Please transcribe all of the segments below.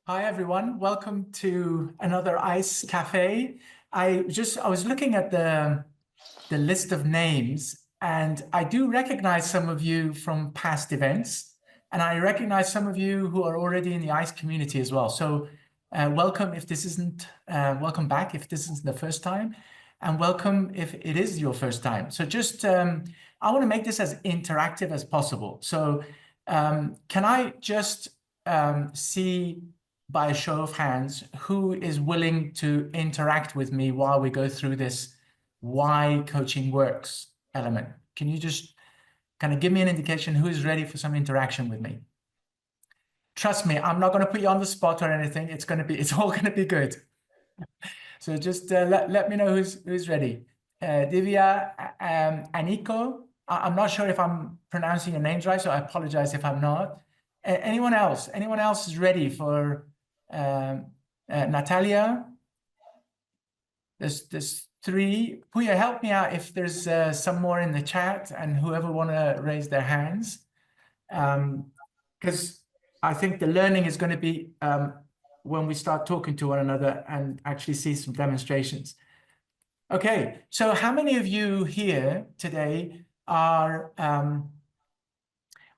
Hi everyone, welcome to another Ice Cafe. I was looking at the list of names, and I do recognize some of you from past events, and I recognize some of you who are already in the Ice community as well. So welcome if this isn't welcome back if this isn't the first time, and welcome if it is your first time. So just I want to make this as interactive as possible. So can I just see by a show of hands who is willing to interact with me while we go through this why coaching works element? Can you just kind of give me an indication who is ready for some interaction with me? Trust me, I'm not going to put you on the spot or anything. It's all going to be good. So just let me know who's ready. Divya, Aniko. I'm not sure if I'm pronouncing your names right, so I apologize if I'm not. Anyone else? Anyone else is ready for Natalia? There's three. Puya, help me out if there's some more in the chat, and whoever want to raise their hands. Because I think the learning is going to be when we start talking to one another and actually see some demonstrations. Okay, so how many of you here today are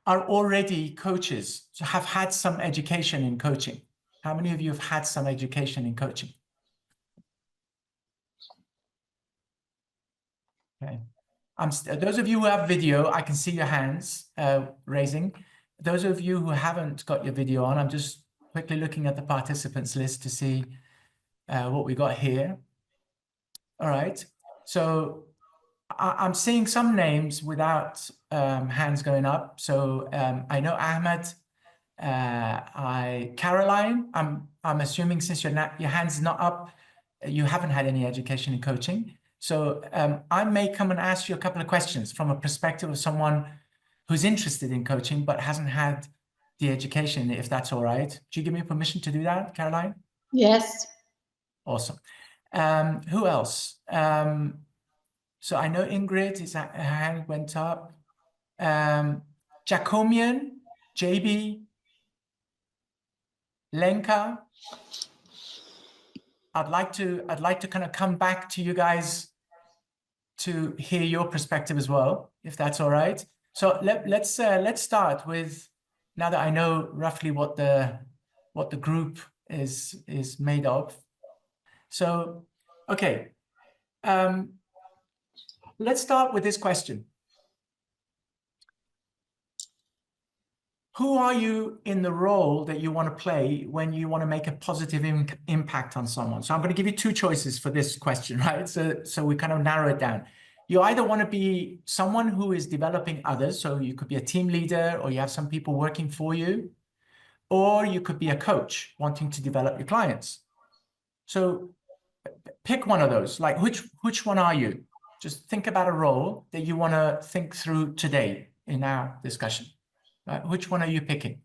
already coaches, so have had some education in coaching? How many of you have had some education in coaching? Okay. Those of you who have video, I can see your hands raising. Those of you who haven't got your video on, I'm just quickly looking at the participants list to see what we got here. All right. So I'm seeing some names without hands going up. So I know Ahmed, Caroline. I'm assuming since your hand's not up, you haven't had any education in coaching. So I may come and ask you a couple of questions from a perspective of someone who's interested in coaching but hasn't had the education, if that's all right. Do you give me permission to do that, Caroline? Yes. Awesome. Who else? So I know Ingrid, her hand went up. Jacomian, JB, Lenka. I'd like to kind of come back to you guys to hear your perspective as well, if that's all right. So let's start with, now that I know roughly what the group is made of. So okay, let's start with this question. Who are you in the role that you want to play when you want to make a positive impact on someone? So I'm going to give you two choices for this question, right? So we kind of narrow it down. You either want to be someone who is developing others, so you could be a team leader or you have some people working for you, or you could be a coach wanting to develop your clients. So pick one of those. Like which one are you? Just think about a role that you want to think through today in our discussion. Which one are you picking?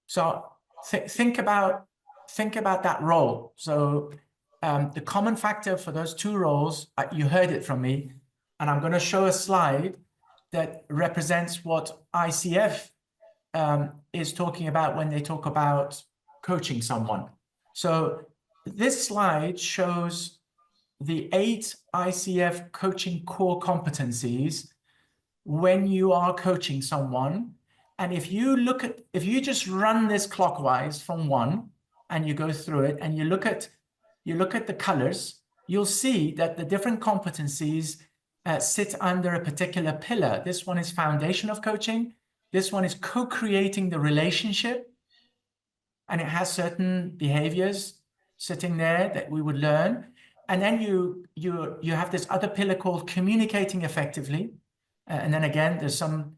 So think about that role. So the common factor for those two roles, you heard it from me, and I'm going to show a slide that represents what ICF is talking about when they talk about coaching someone. So this slide shows the 8 ICF coaching core competencies when you are coaching someone. And if you just run this clockwise from 1 and you go through it and you look at the colors, you'll see that the different competencies sit under a particular pillar. This one is foundation of coaching. This one is co-creating the relationship. And it has certain behaviors sitting there that we would learn. And then you have this other pillar called communicating effectively. And then again, there's some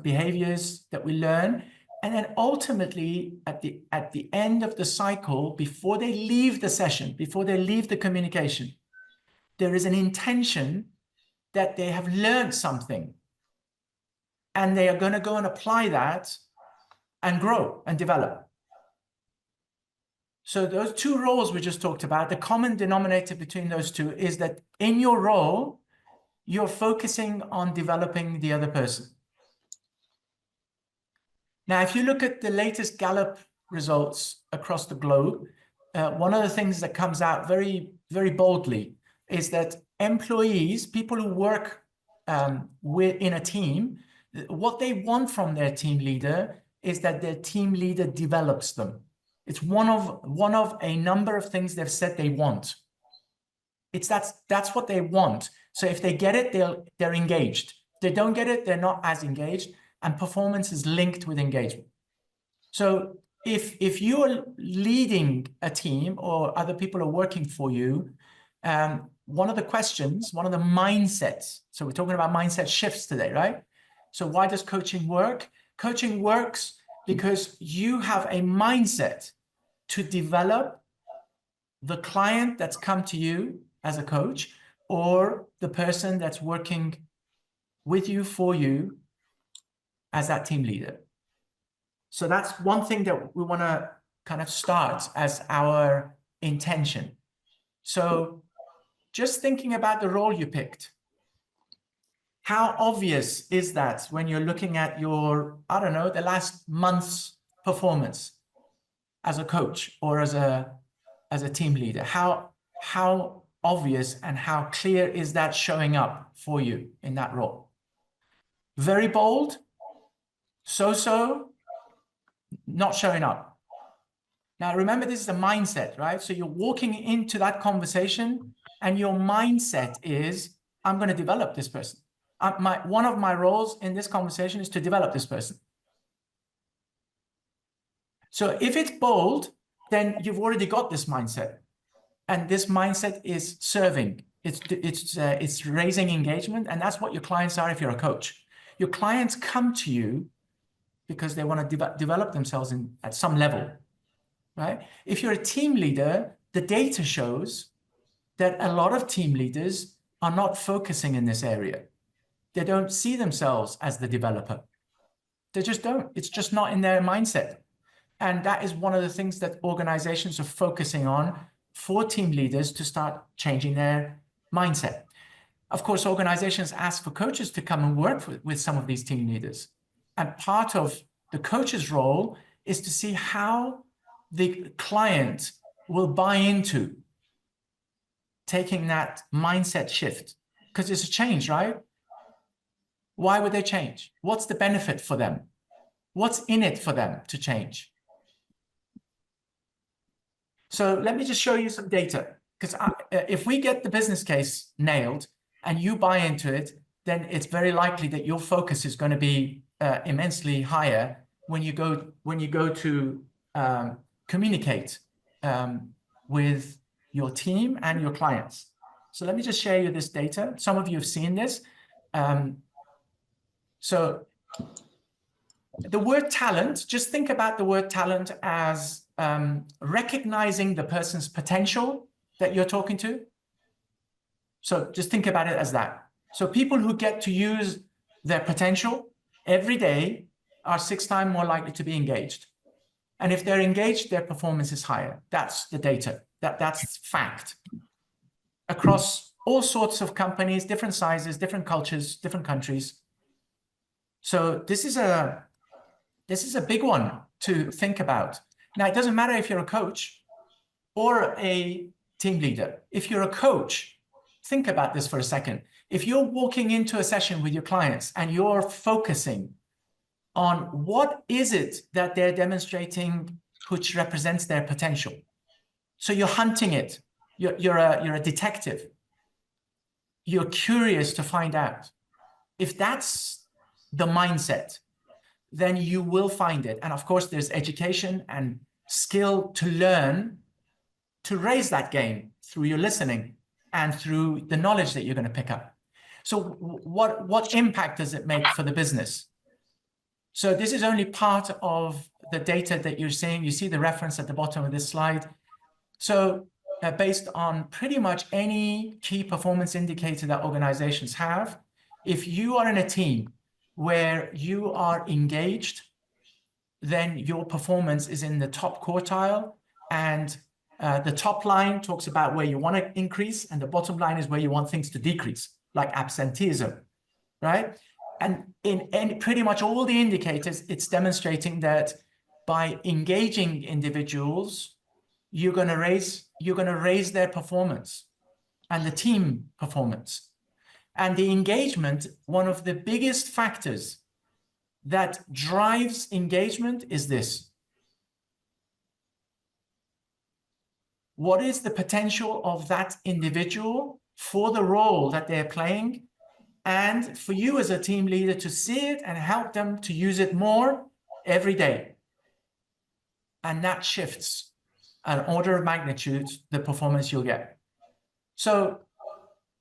behaviors that we learn. And then ultimately, at the end of the cycle, before they leave the session, before they leave the communication, there is an intention that they have learned something. And they are going to go and apply that and grow and develop. So those two roles we just talked about, the common denominator between those two is that in your role, you're focusing on developing the other person. Now, if you look at the latest Gallup results across the globe, one of the things that comes out very, very boldly is that employees, people who work in a team, what they want from their team leader is that their team leader develops them. It's one of a number of things they've said they want. That's what they want. So if they get it, they're engaged. If they don't get it, they're not as engaged, and performance is linked with engagement. So if you are leading a team or other people are working for you, one of the questions, one of the mindsets, so we're talking about mindset shifts today, right? So why does coaching work? Coaching works because you have a mindset to develop the client that's come to you as a coach, or the person that's working with you, for you, as that team leader. So that's one thing that we want to kind of start as our intention. So just thinking about the role you picked, how obvious is that when you're looking at your, I don't know, the last month's performance as a coach or as a team leader? How obvious and how clear is that showing up for you in that role? Very bold, so, not showing up. Now, remember, this is a mindset, right? So you're walking into that conversation and your mindset is, I'm going to develop this person. One of my roles in this conversation is to develop this person. So if it's bold, then you've already got this mindset. And this mindset is serving. It's raising engagement. And that's what your clients are if you're a coach. Your clients come to you because they want to develop themselves at some level, right? If you're a team leader, the data shows that a lot of team leaders are not focusing in this area. They don't see themselves as the developer. They just don't. It's just not in their mindset. And that is one of the things that organizations are focusing on for team leaders to start changing their mindset. Of course, organizations ask for coaches to come and work with some of these team leaders. And part of the coach's role is to see how the client will buy into taking that mindset shift. Because it's a change, right? Why would they change? What's the benefit for them? What's in it for them to change? So let me just show you some data, because if we get the business case nailed and you buy into it, then it's very likely that your focus is going to be immensely higher when you go to communicate with your team and your clients. So let me just share you this data. Some of you have seen this. So the word talent, just think about the word talent as recognizing the person's potential that you're talking to. So just think about it as that. So people who get to use their potential every day are 6 times more likely to be engaged. And if they're engaged, their performance is higher. That's the data. That's fact. Across all sorts of companies, different sizes, different cultures, different countries. So this is a big one to think about. Now, it doesn't matter if you're a coach or a team leader. If you're a coach, think about this for a second. If you're walking into a session with your clients and you're focusing on what is it that they're demonstrating which represents their potential. So you're hunting it. You're a detective. You're curious to find out. If that's the mindset, then you will find it. And of course, there's education and skill to learn to raise that game through your listening and through the knowledge that you're going to pick up. So what impact does it make for the business? So this is only part of the data that you're seeing. You see the reference at the bottom of this slide. So based on pretty much any key performance indicator that organizations have, if you are in a team where you are engaged, then your performance is in the top quartile, and the top line talks about where you want to increase, and the bottom line is where you want things to decrease, like absenteeism, right? And in pretty much all the indicators, it's demonstrating that by engaging individuals, you're going to raise their performance and the team performance. And the engagement, one of the biggest factors that drives engagement is this. What is the potential of that individual for the role that they're playing, and for you as a team leader to see it and help them to use it more every day? And that shifts an order of magnitude the performance you'll get. So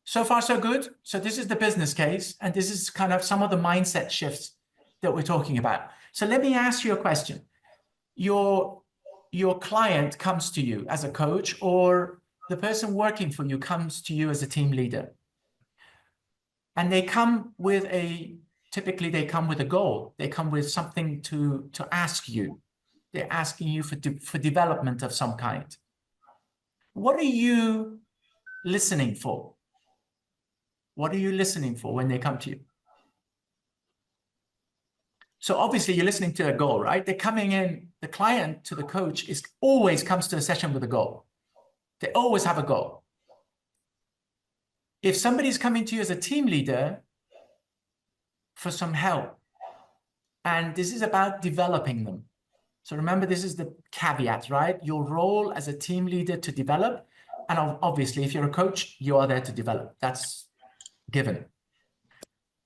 far, so good. So this is the business case, and this is kind of some of the mindset shifts that we're talking about. So let me ask you a question. Your client comes to you as a coach, or the person working for you comes to you as a team leader. And they come with typically they come with a goal. They come with something to ask you. They're asking you for development of some kind. What are you listening for? What are you listening for when they come to you? So obviously you're listening to a goal, right? They're coming in, the client to the coach always comes to a session with a goal. They always have a goal. If somebody's coming to you as a team leader for some help, and this is about developing them. So remember, this is the caveat, right? Your role as a team leader to develop. And obviously, if you're a coach, you are there to develop. That's given.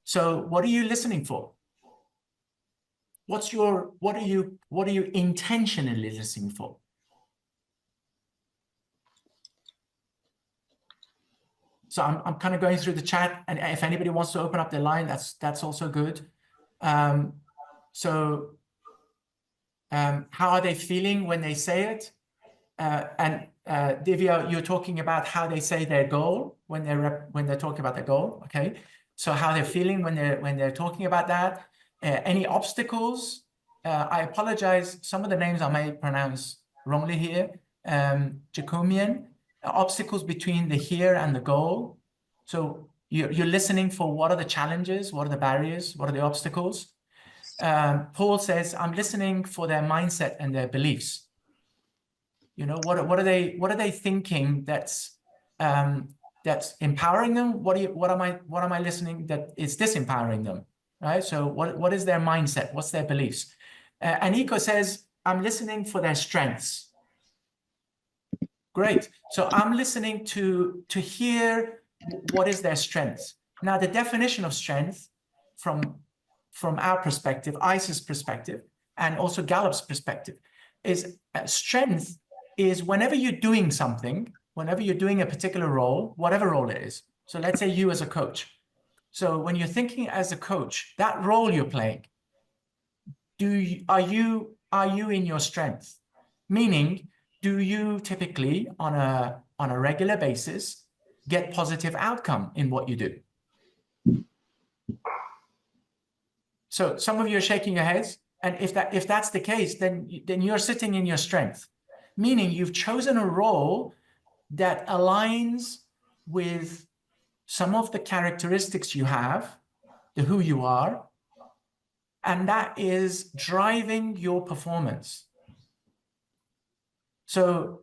So what are you listening for? What are you intentionally listening for? So I'm kind of going through the chat, and if anybody wants to open up their line, that's also good. How are they feeling when they say it? Divya, you're talking about how they say their goal when they're talking about their goal. Okay, so how they're feeling when they're talking about that. Any obstacles? I apologize. Some of the names I may pronounce wrongly here. Jacomian. Obstacles between the here and the goal. So you're listening for what are the challenges, what are the barriers, what are the obstacles. Paul says, I'm listening for their mindset and their beliefs. You know, what are they thinking that's empowering them? What am I listening that is disempowering them? Right? So what is their mindset? What's their beliefs? Aniko says, I'm listening for their strengths. Great. So I'm listening to hear what is their strength. Now, the definition of strength from our perspective, ICE's perspective, and also Gallup's perspective, is strength is whenever you're doing something, whenever you're doing a particular role, whatever role it is. So let's say you as a coach. So when you're thinking as a coach, that role you're playing, are you in your strength? Meaning, do you typically on a regular basis get positive outcome in what you do? So some of you are shaking your heads, and if that's the case, then you're sitting in your strength, meaning you've chosen a role that aligns with some of the characteristics you have, who you are, and that is driving your performance. So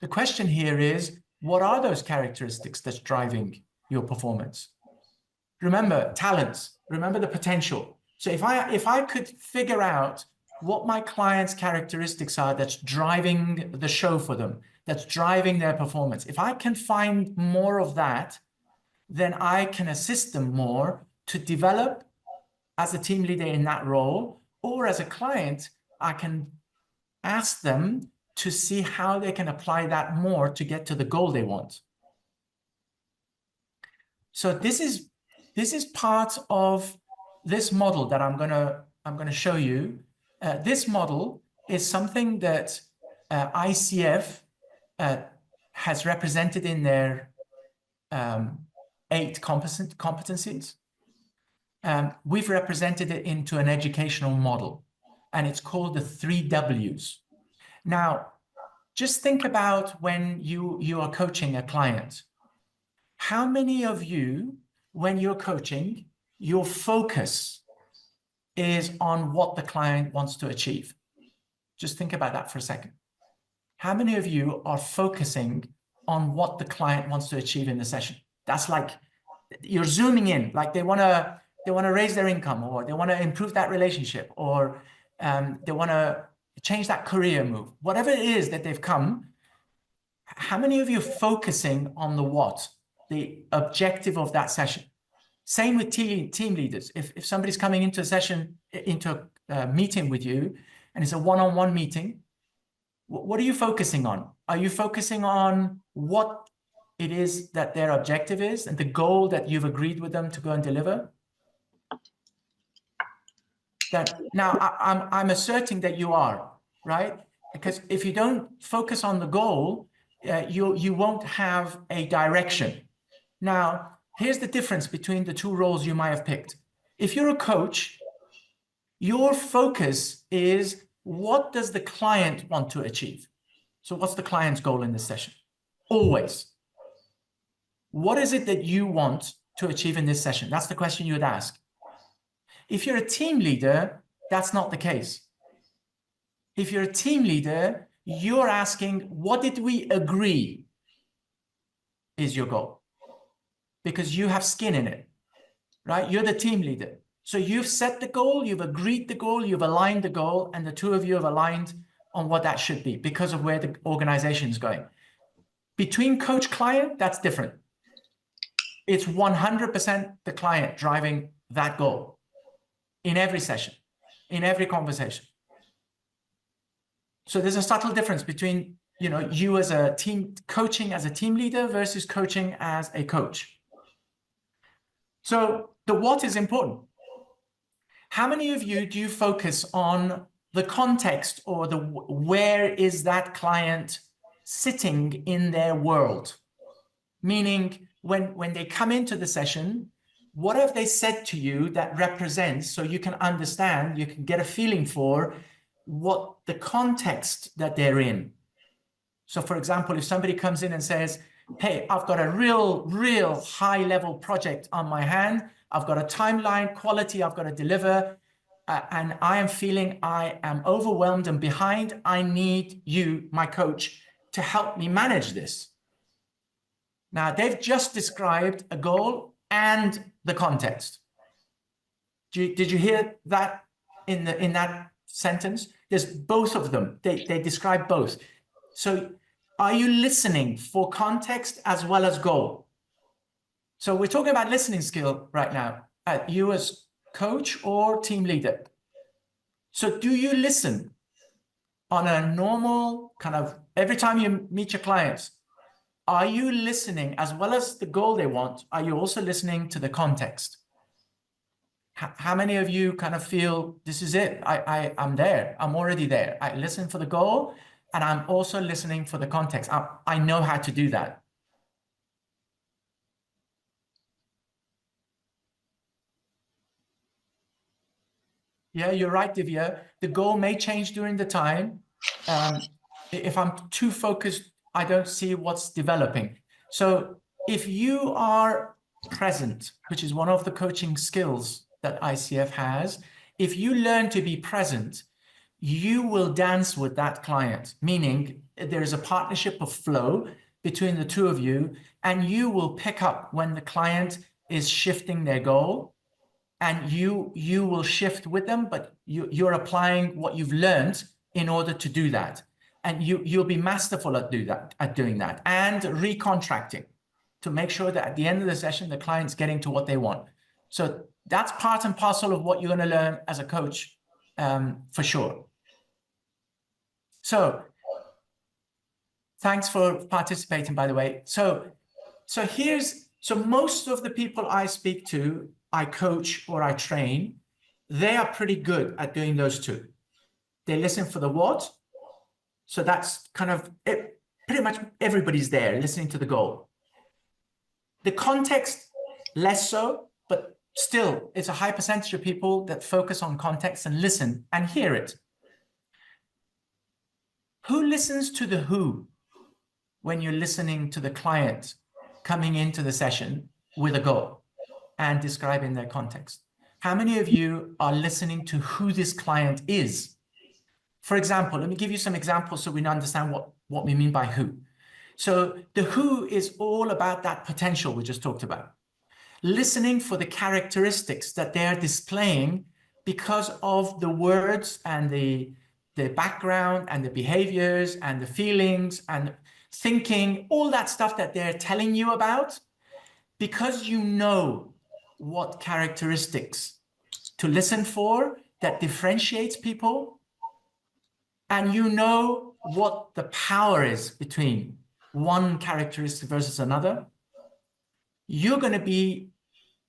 the question here is, what are those characteristics that's driving your performance? Remember talents, remember the potential. So if I could figure out what my clients' characteristics are that's driving the show for them, that's driving their performance, if I can find more of that, then I can assist them more to develop as a team leader in that role, or as a client, I can ask them to see how they can apply that more to get to the goal they want. So this is part of this model that I'm gonna show you. This model is something that ICF has represented in their 8 competencies. We've represented it into an educational model, and it's called the 3 W's. Now, just think about when you are coaching a client. How many of you, when you're coaching, your focus is on what the client wants to achieve. Just think about that for a second. How many of you are focusing on what the client wants to achieve in the session? That's like you're zooming in, like they want to raise their income, or they want to improve that relationship, or they want to change that career move, whatever it is that they've come. How many of you are focusing on the what, the objective of that session? Same with team leaders. If somebody's coming into a session, into a meeting with you, and it's a one-on-one meeting, what are you focusing on? Are you focusing on what it is that their objective is and the goal that you've agreed with them to go and deliver? That now I'm asserting that you are, right? Because if you don't focus on the goal, you won't have a direction. Now, here's the difference between the two roles you might have picked. If you're a coach, your focus is what does the client want to achieve? So what's the client's goal in this session? Always. What is it that you want to achieve in this session? That's the question you would ask. If you're a team leader, that's not the case. If you're a team leader, you're asking, what did we agree is your goal? Because you have skin in it, right? You're the team leader. So you've set the goal, you've agreed the goal, you've aligned the goal, and the two of you have aligned on what that should be because of where the organization is going. Between coach-client, that's different. It's 100% the client driving that goal in every session, in every conversation. So there's a subtle difference between, you as a team, coaching as a team leader versus coaching as a coach. So the what is important. How many of you do you focus on the context or the where is that client sitting in their world? Meaning when they come into the session, what have they said to you that represents, so you can understand, you can get a feeling for what the context that they're in. So for example, if somebody comes in and says, hey, I've got a real high level project on my hand, I've got a timeline, quality I've got to deliver, and I am feeling I am overwhelmed and behind. I need you, my coach, to help me manage this. Now, they've just described a goal and the context. Did you hear that in that sentence? There's both of them. They describe both. So are you listening for context as well as goal? So we're talking about listening skill right now, you as coach or team leader. So do you listen on a normal kind of, every time you meet your clients, are you listening as well as the goal they want? Are you also listening to the context? How many of you kind of feel this is it? I'm there. I'm already there. I listen for the goal and I'm also listening for the context. I know how to do that. Yeah, you're right, Divya. The goal may change during the time. If I'm too focused, I don't see what's developing. So if you are present, which is one of the coaching skills that ICF has, if you learn to be present, you will dance with that client, meaning there is a partnership of flow between the two of you, and you will pick up when the client is shifting their goal, and you will shift with them, but you're applying what you've learned in order to do that. And you'll be masterful at doing that, and recontracting to make sure that at the end of the session, the client's getting to what they want. So that's part and parcel of what you're going to learn as a coach, for sure. So thanks for participating, by the way. So most of the people I speak to, I coach or I train, they are pretty good at doing those two. They listen for the what. So that's kind of it, pretty much everybody's there listening to the goal. The context, less so, but still, it's a high percentage of people that focus on context and listen and hear it. Who listens to the who when you're listening to the client coming into the session with a goal? and describing their context? How many of you are listening to who this client is? For example, let me give you some examples so we understand what we mean by who. So the who is all about that potential we just talked about. Listening for the characteristics that they are displaying because of the words and the background and the behaviors and the feelings and thinking, all that stuff that they're telling you about, because you know what characteristics to listen for that differentiates people, and you know what the power is between one characteristic versus another, you're going to be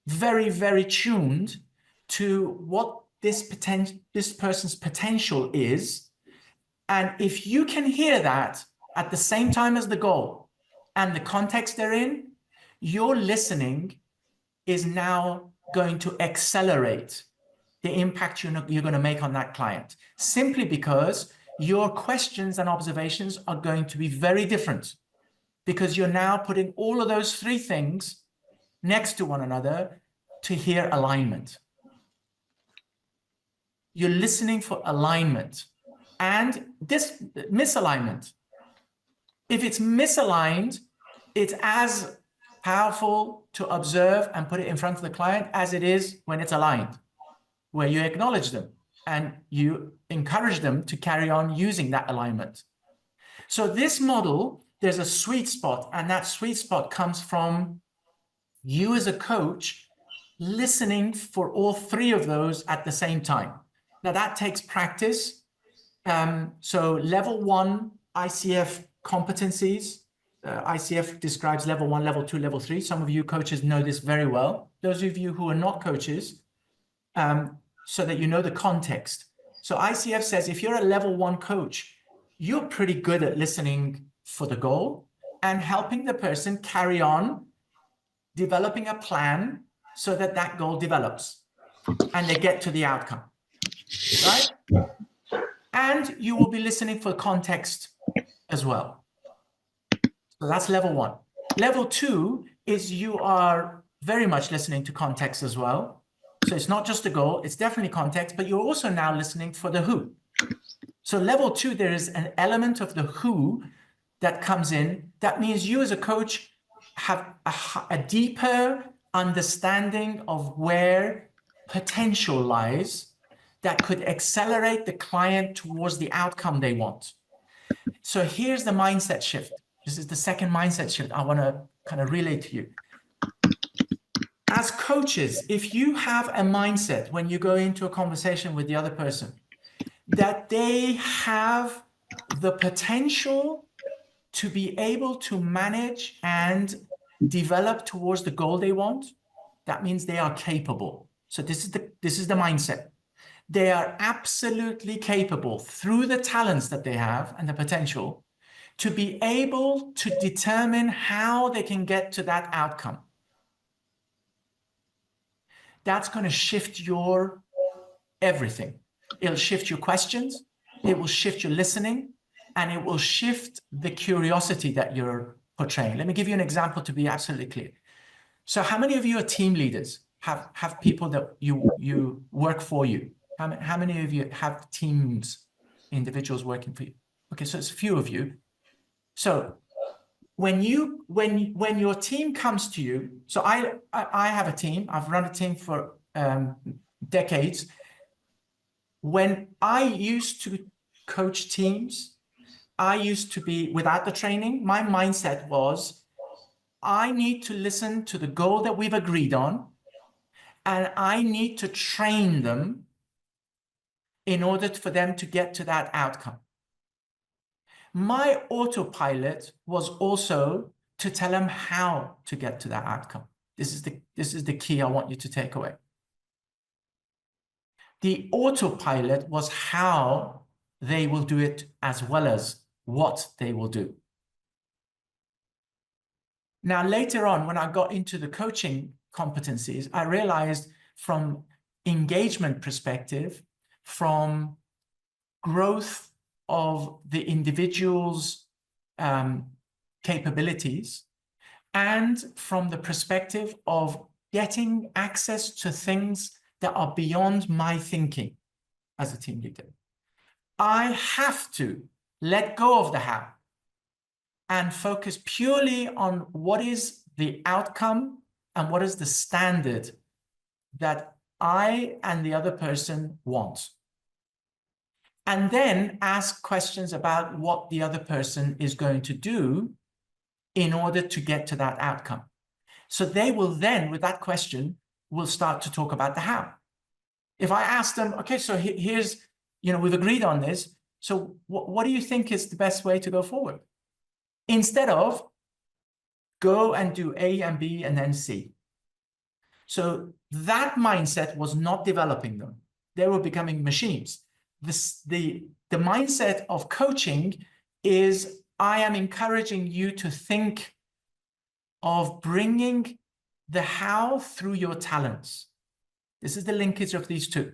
very, very tuned to what this person's potential is. And if you can hear that at the same time as the goal and the context they're in, your listening is now going to accelerate the impact you're going to make on that client, simply because your questions and observations are going to be very different, because you're now putting all of those three things next to one another to hear alignment. You're listening for alignment and this misalignment. If it's misaligned, it's as powerful to observe and put it in front of the client as it is when it's aligned, where you acknowledge them and you encourage them to carry on using that alignment. So this model, there's a sweet spot, and that sweet spot comes from you as a coach listening for all three of those at the same time. Now that takes practice. So level 1 ICF competencies, ICF describes level 1, level 2, level 3. Some of you coaches know this very well. Those of you who are not coaches, so that you know the context. So ICF says if you're a level 1 coach, you're pretty good at listening for the goal and helping the person carry on developing a plan so that that goal develops and they get to the outcome, right? And you will be listening for context as well. So that's level 1. Level 2 is you are very much listening to context as well. So it's not just the goal, it's definitely context, but you're also now listening for the who. So level 2, there is an element of the who that comes in. That means you as a coach have a deeper understanding of where potential lies that could accelerate the client towards the outcome they want. So here's the mindset shift. This is the second mindset shift I want to kind of relay to you. As coaches, if you have a mindset when you go into a conversation with the other person that they have the potential to be able to manage and develop towards the goal they want, that means they are capable. So this is the mindset. They are absolutely capable through the talents that they have and the potential to be able to determine how they can get to that outcome. That's going to shift your everything. It'll shift your questions, it will shift your listening, and it will shift the curiosity that you're portraying. Let me give you an example to be absolutely clear. So how many of you are team leaders, have people that you work for you? How many of you have teams, individuals working for you? Okay, so it's a few of you. So when your team comes to you, so I have a team, I've run a team for decades. When I used to coach teams, I used to be, without the training, my mindset was, I need to listen to the goal that we've agreed on, and I need to train them in order for them to get to that outcome. My autopilot was also to tell them how to get to that outcome. This is the key I want you to take away. The autopilot was how they will do it as well as what they will do. Now, later on, when I got into the coaching competencies, I realized from engagement perspective, from growth of the individual's capabilities, and from the perspective of getting access to things that are beyond my thinking as a team leader. I have to let go of the how and focus purely on what is the outcome and what is the standard that I and the other person want. And then ask questions about what the other person is going to do in order to get to that outcome. So they will then, with that question, will start to talk about the how. If I ask them, okay, so here's, we've agreed on this. So what do you think is the best way to go forward? Instead of go and do A and B and then C. So that mindset was not developing them. They were becoming machines. The mindset of coaching is I am encouraging you to think of bringing the how through your talents. This is the linkage of these two.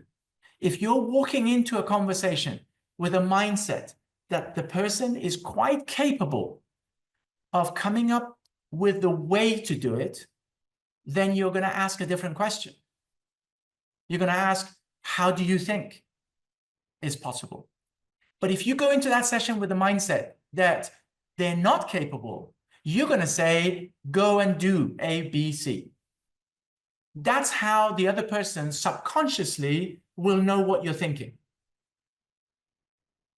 If you're walking into a conversation with a mindset that the person is quite capable of coming up with the way to do it, then you're going to ask a different question. You're going to ask, how do you think is possible? But if you go into that session with the mindset that they're not capable, you're going to say, go and do A, B, C. That's how the other person subconsciously will know what you're thinking.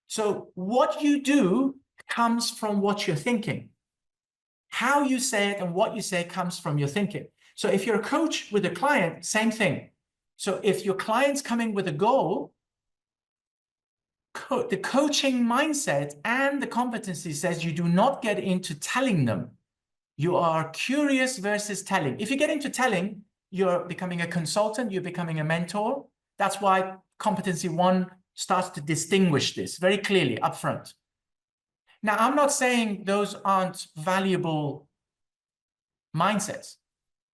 So what you do comes from what you're thinking. How you say it and what you say comes from your thinking. So if you're a coach with a client, same thing. So if your client's coming with a goal, the coaching mindset and the competency says you do not get into telling them. You are curious versus telling. If you get into telling, you're becoming a consultant, you're becoming a mentor. That's why competency 1 starts to distinguish this very clearly up front. Now, I'm not saying those aren't valuable mindsets.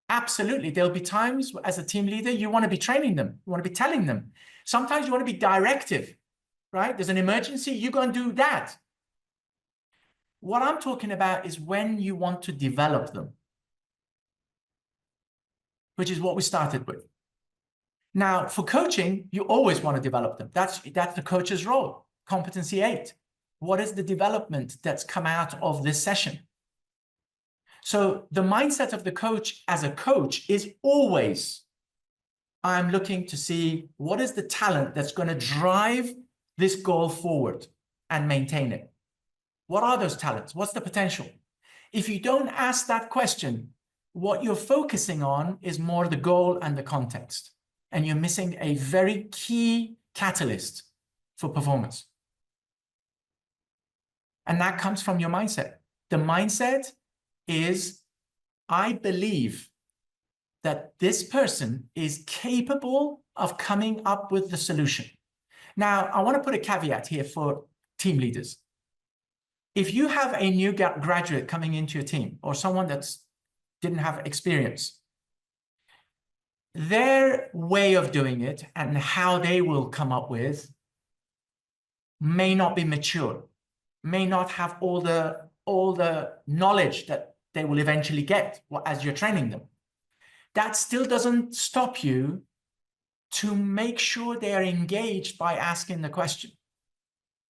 Absolutely. There'll be times as a team leader, you want to be training them. You want to be telling them. Sometimes you want to be directive, right? There's an emergency, you go and do that. What I'm talking about is when you want to develop them, which is what we started with. Now, for coaching, you always want to develop them. That's the coach's role. Competency 8. What is the development that's come out of this session? So the mindset of the coach as a coach is always, I'm looking to see what is the talent that's going to drive this goal forward and maintain it. What are those talents? What's the potential? If you don't ask that question, what you're focusing on is more the goal and the context. And you're missing a very key catalyst for performance. And that comes from your mindset. The mindset is, I believe that this person is capable of coming up with the solution. Now, I want to put a caveat here for team leaders. If you have a new graduate coming into your team or someone that didn't have experience, their way of doing it and how they will come up with may not be mature, may not have all the knowledge that they will eventually get as you're training them. That still doesn't stop you to make sure they are engaged by asking the question.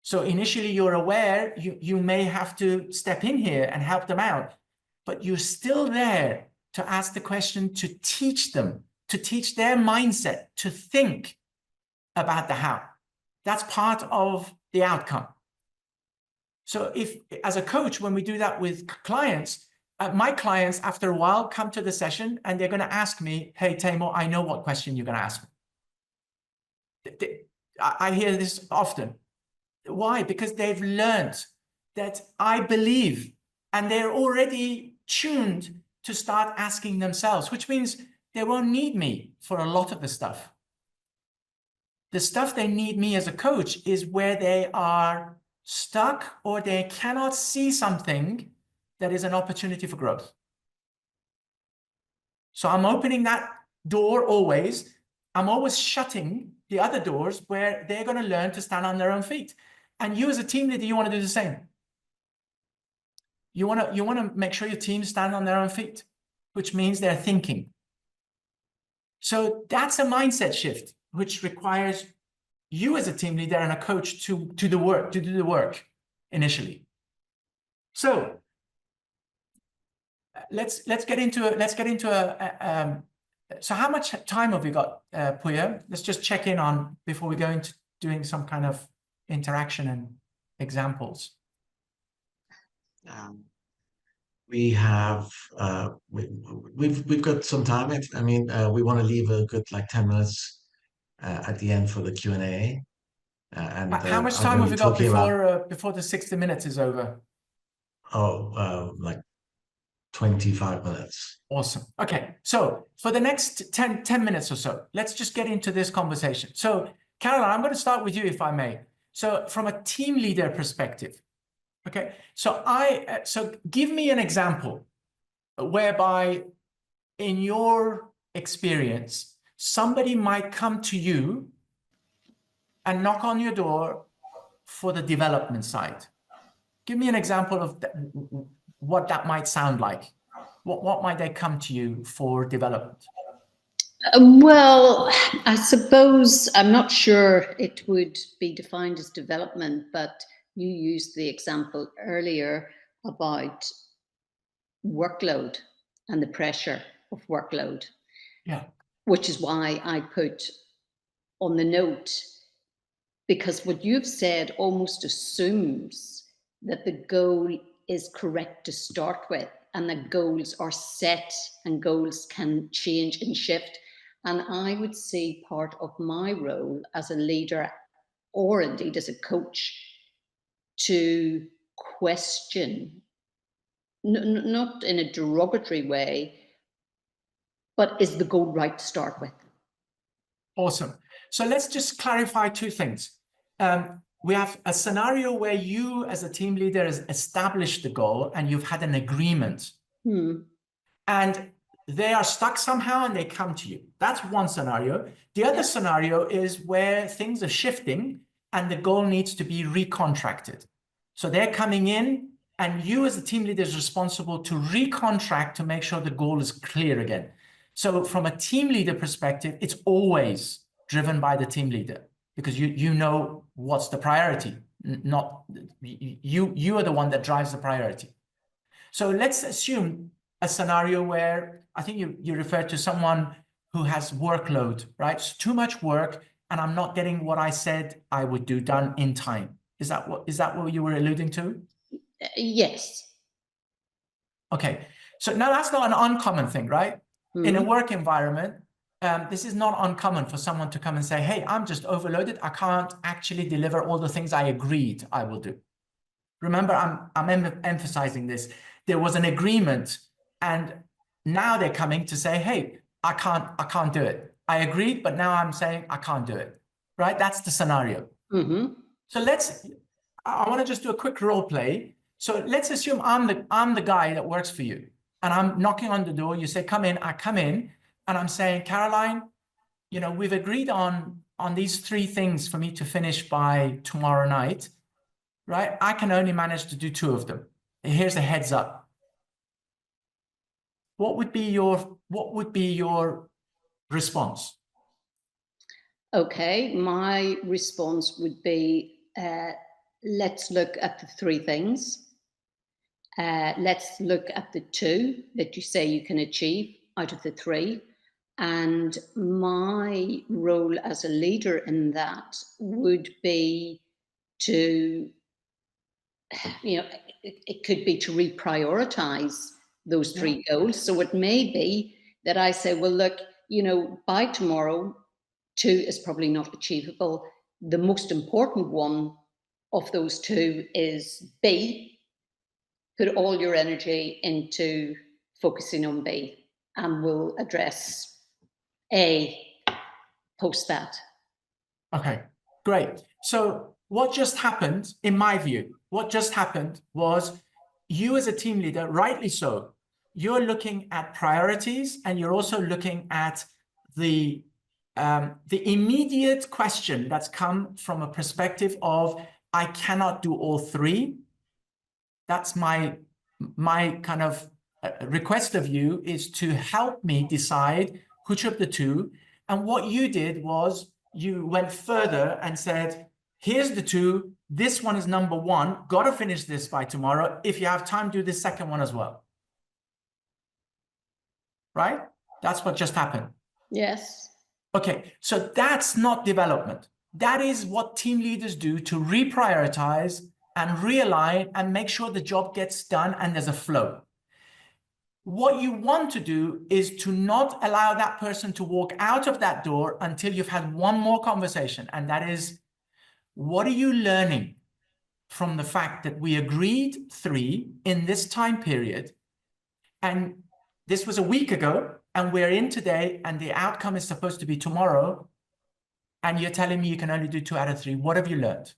So initially you're aware you may have to step in here and help them out, but you're still there to ask the question, to teach them, to teach their mindset, to think about the how. That's part of the outcome. So if, as a coach, when we do that with clients, my clients, after a while, come to the session and they're going to ask me, hey, Taymour, I know what question you're going to ask me. I hear this often. Why? Because they've learned that I believe, and they're already tuned to start asking themselves, which means they won't need me for a lot of the stuff. The stuff they need me as a coach is where they are stuck or they cannot see something that is an opportunity for growth. So I'm opening that door always. I'm always shutting the other doors where they're going to learn to stand on their own feet. And you as a team leader, you want to do the same. You want to make sure your team stand on their own feet, which means they're thinking. So that's a mindset shift, which requires you as a team leader and a coach to do the work initially. So let's get into so how much time have we got, Puya? Let's just check in on before we go into doing some kind of interaction and examples. We have we've got some time. I mean, we want to leave a good like 10 minutes at the end for the Q&A. And how much I'm time going have to we be got talking about before the 60 minutes is over? like 25 minutes. Awesome. Okay, so for the next 10 minutes or so, let's just get into this conversation. So Caroline, I'm going to start with you, if I may. So from a team leader perspective, okay, so so give me an example whereby in your experience, somebody might come to you and knock on your door for the development side. Give me an example of what that might sound like. What might they come to you for development? Well, I suppose I'm not sure it would be defined as development, but you used the example earlier about workload and the pressure of workload. Yeah. Which is why I put on the note, because what you've said almost assumes that the goal is correct to start with, and that goals are set and goals can change and shift. And I would see part of my role as a leader, or indeed as a coach, to question, not in a derogatory way, but is the goal right to start with? Awesome. So let's just clarify two things. We have a scenario where you as a team leader has established the goal and you've had an agreement. And they are stuck somehow and they come to you. That's one scenario. The other scenario is where things are shifting and the goal needs to be recontracted. So they're coming in and you as a team leader is responsible to recontract to make sure the goal is clear again. So from a team leader perspective, it's always driven by the team leader because you know what's the priority, not you are the one that drives the priority. So let's assume a scenario where I think you referred to someone who has workload, right? It's too much work and I'm not getting what I said I would do done in time. Is that what you were alluding to? Yes. Okay. So now that's not an uncommon thing, right? In a work environment, this is not uncommon for someone to come and say, hey, I'm just overloaded. I can't actually deliver all the things I agreed I will do. Remember, I'm emphasizing this. There was an agreement and now they're coming to say, hey, I can't do it. I agreed, but now I'm saying I can't do it, right? That's the scenario. So I want to just do a quick role play. So let's assume I'm the guy that works for you and I'm knocking on the door. You say, come in, I come in and I'm saying, Caroline, you know, we've agreed on these 3 things for me to finish by tomorrow night, right? I can only manage to do 2 of them. Here's a heads up. What would be your response? Okay, my response would be, let's look at the 3 things. Let's look at the 2 that you say you can achieve out of the 3. And my role as a leader in that would be to, you know, it could be to reprioritize those 3 goals. So it may be that I say, well, look, you know, by tomorrow, 2 is probably not achievable. The most important one of those 2 is B. Put all your energy into focusing on B, and we'll address A post that. Okay, great. So what just happened, in my view, what just happened was you as a team leader, rightly so, you're looking at priorities and you're also looking at the immediate question that's come from a perspective of, I cannot do all 3. That's my kind of request of you, is to help me decide which of the two? And what you did was you went further and said, here's the two. This one is number one. Got to finish this by tomorrow. If you have time, do the second one as well. Right? That's what just happened. Yes. Okay, so that's not development. That is what team leaders do to reprioritize and realign and make sure the job gets done and there's a flow. What you want to do is to not allow that person to walk out of that door until you've had one more conversation. And that is, what are you learning from the fact that we agreed 3 in this time period? And this was a week ago, and we're in today, and the outcome is supposed to be tomorrow. And you're telling me you can only do 2 out of 3. What have you learned?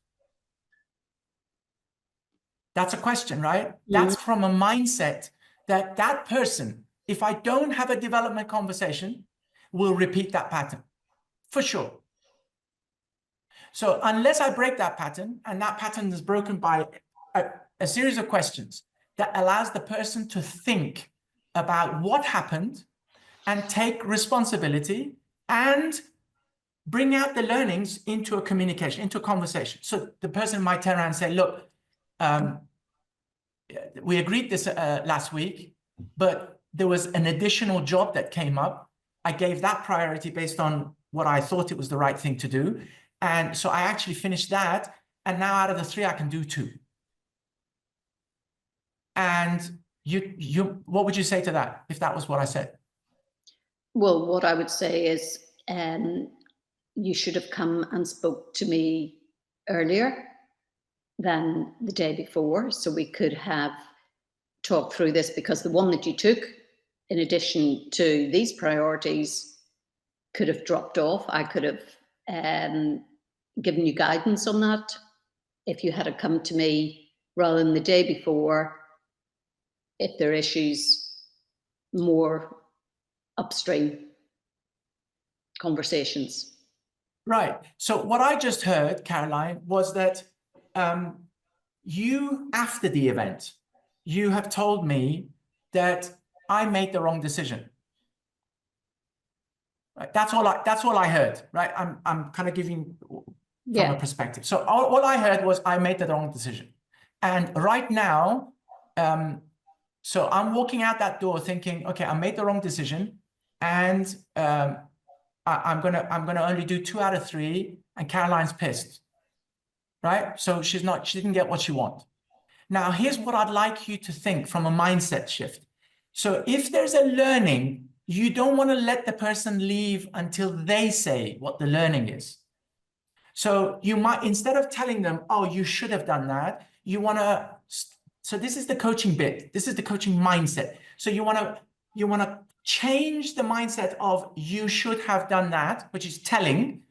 That's a question, right? That's from a mindset that that person, if I don't have a development conversation, will repeat that pattern for sure. So unless I break that pattern, and that pattern is broken by a series of questions that allows the person to think about what happened and take responsibility and bring out the learnings into a communication, into a conversation. So the person might turn around and say, look, we agreed this last week, but there was an additional job that came up. I gave that priority based on what I thought it was the right thing to do. And so I actually finished that. And now out of the 3, I can do 2. And what would you say to that if that was what I said? Well, what I would say is you should have come and spoke to me earlier than the day before, so we could have talked through this, because the one that you took, in addition to these priorities, could have dropped off. I could have given you guidance on that if you had come to me rather than the day before, if there are issues more upstream conversations. Right. So what I just heard, Caroline, was that you, after the event, you have told me that I made the wrong decision. Right? That's all I heard. Right. I'm kind of giving from a perspective. So all I heard was I made the wrong decision. And right now, so I'm walking out that door thinking, okay, I made the wrong decision, and I'm gonna only do 2 out of 3, and Caroline's pissed, right? So she didn't get what she wanted. Now, here's what I'd like you to think from a mindset shift. So if there's a learning, you don't want to let the person leave until they say what the learning is. So you might, instead of telling them, oh, you should have done that, you want to, so this is the coaching bit. This is the coaching mindset. So you want to change the mindset of you should have done that, which is telling,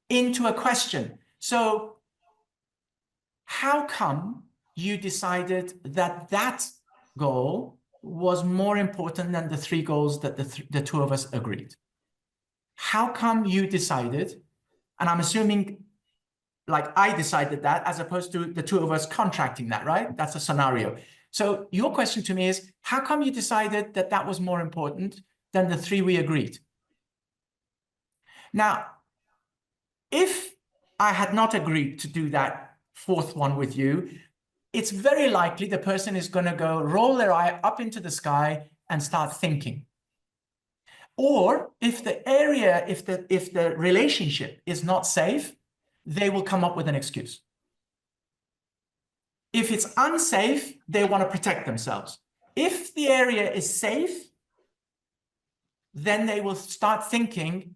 into a question. So how come you decided that that goal was more important than the 3 goals that the 2 of us agreed? How come you decided, and I'm assuming like I decided that as opposed to the 2 of us contracting that, right? That's a scenario. So your question to me is, how come you decided that that was more important than the 3 we agreed? Now, if I had not agreed to do that 4th one with you, it's very likely the person is going to go roll their eye up into the sky and start thinking. Or if the relationship is not safe, they will come up with an excuse. If it's unsafe, they want to protect themselves. If the area is safe, then they will start thinking,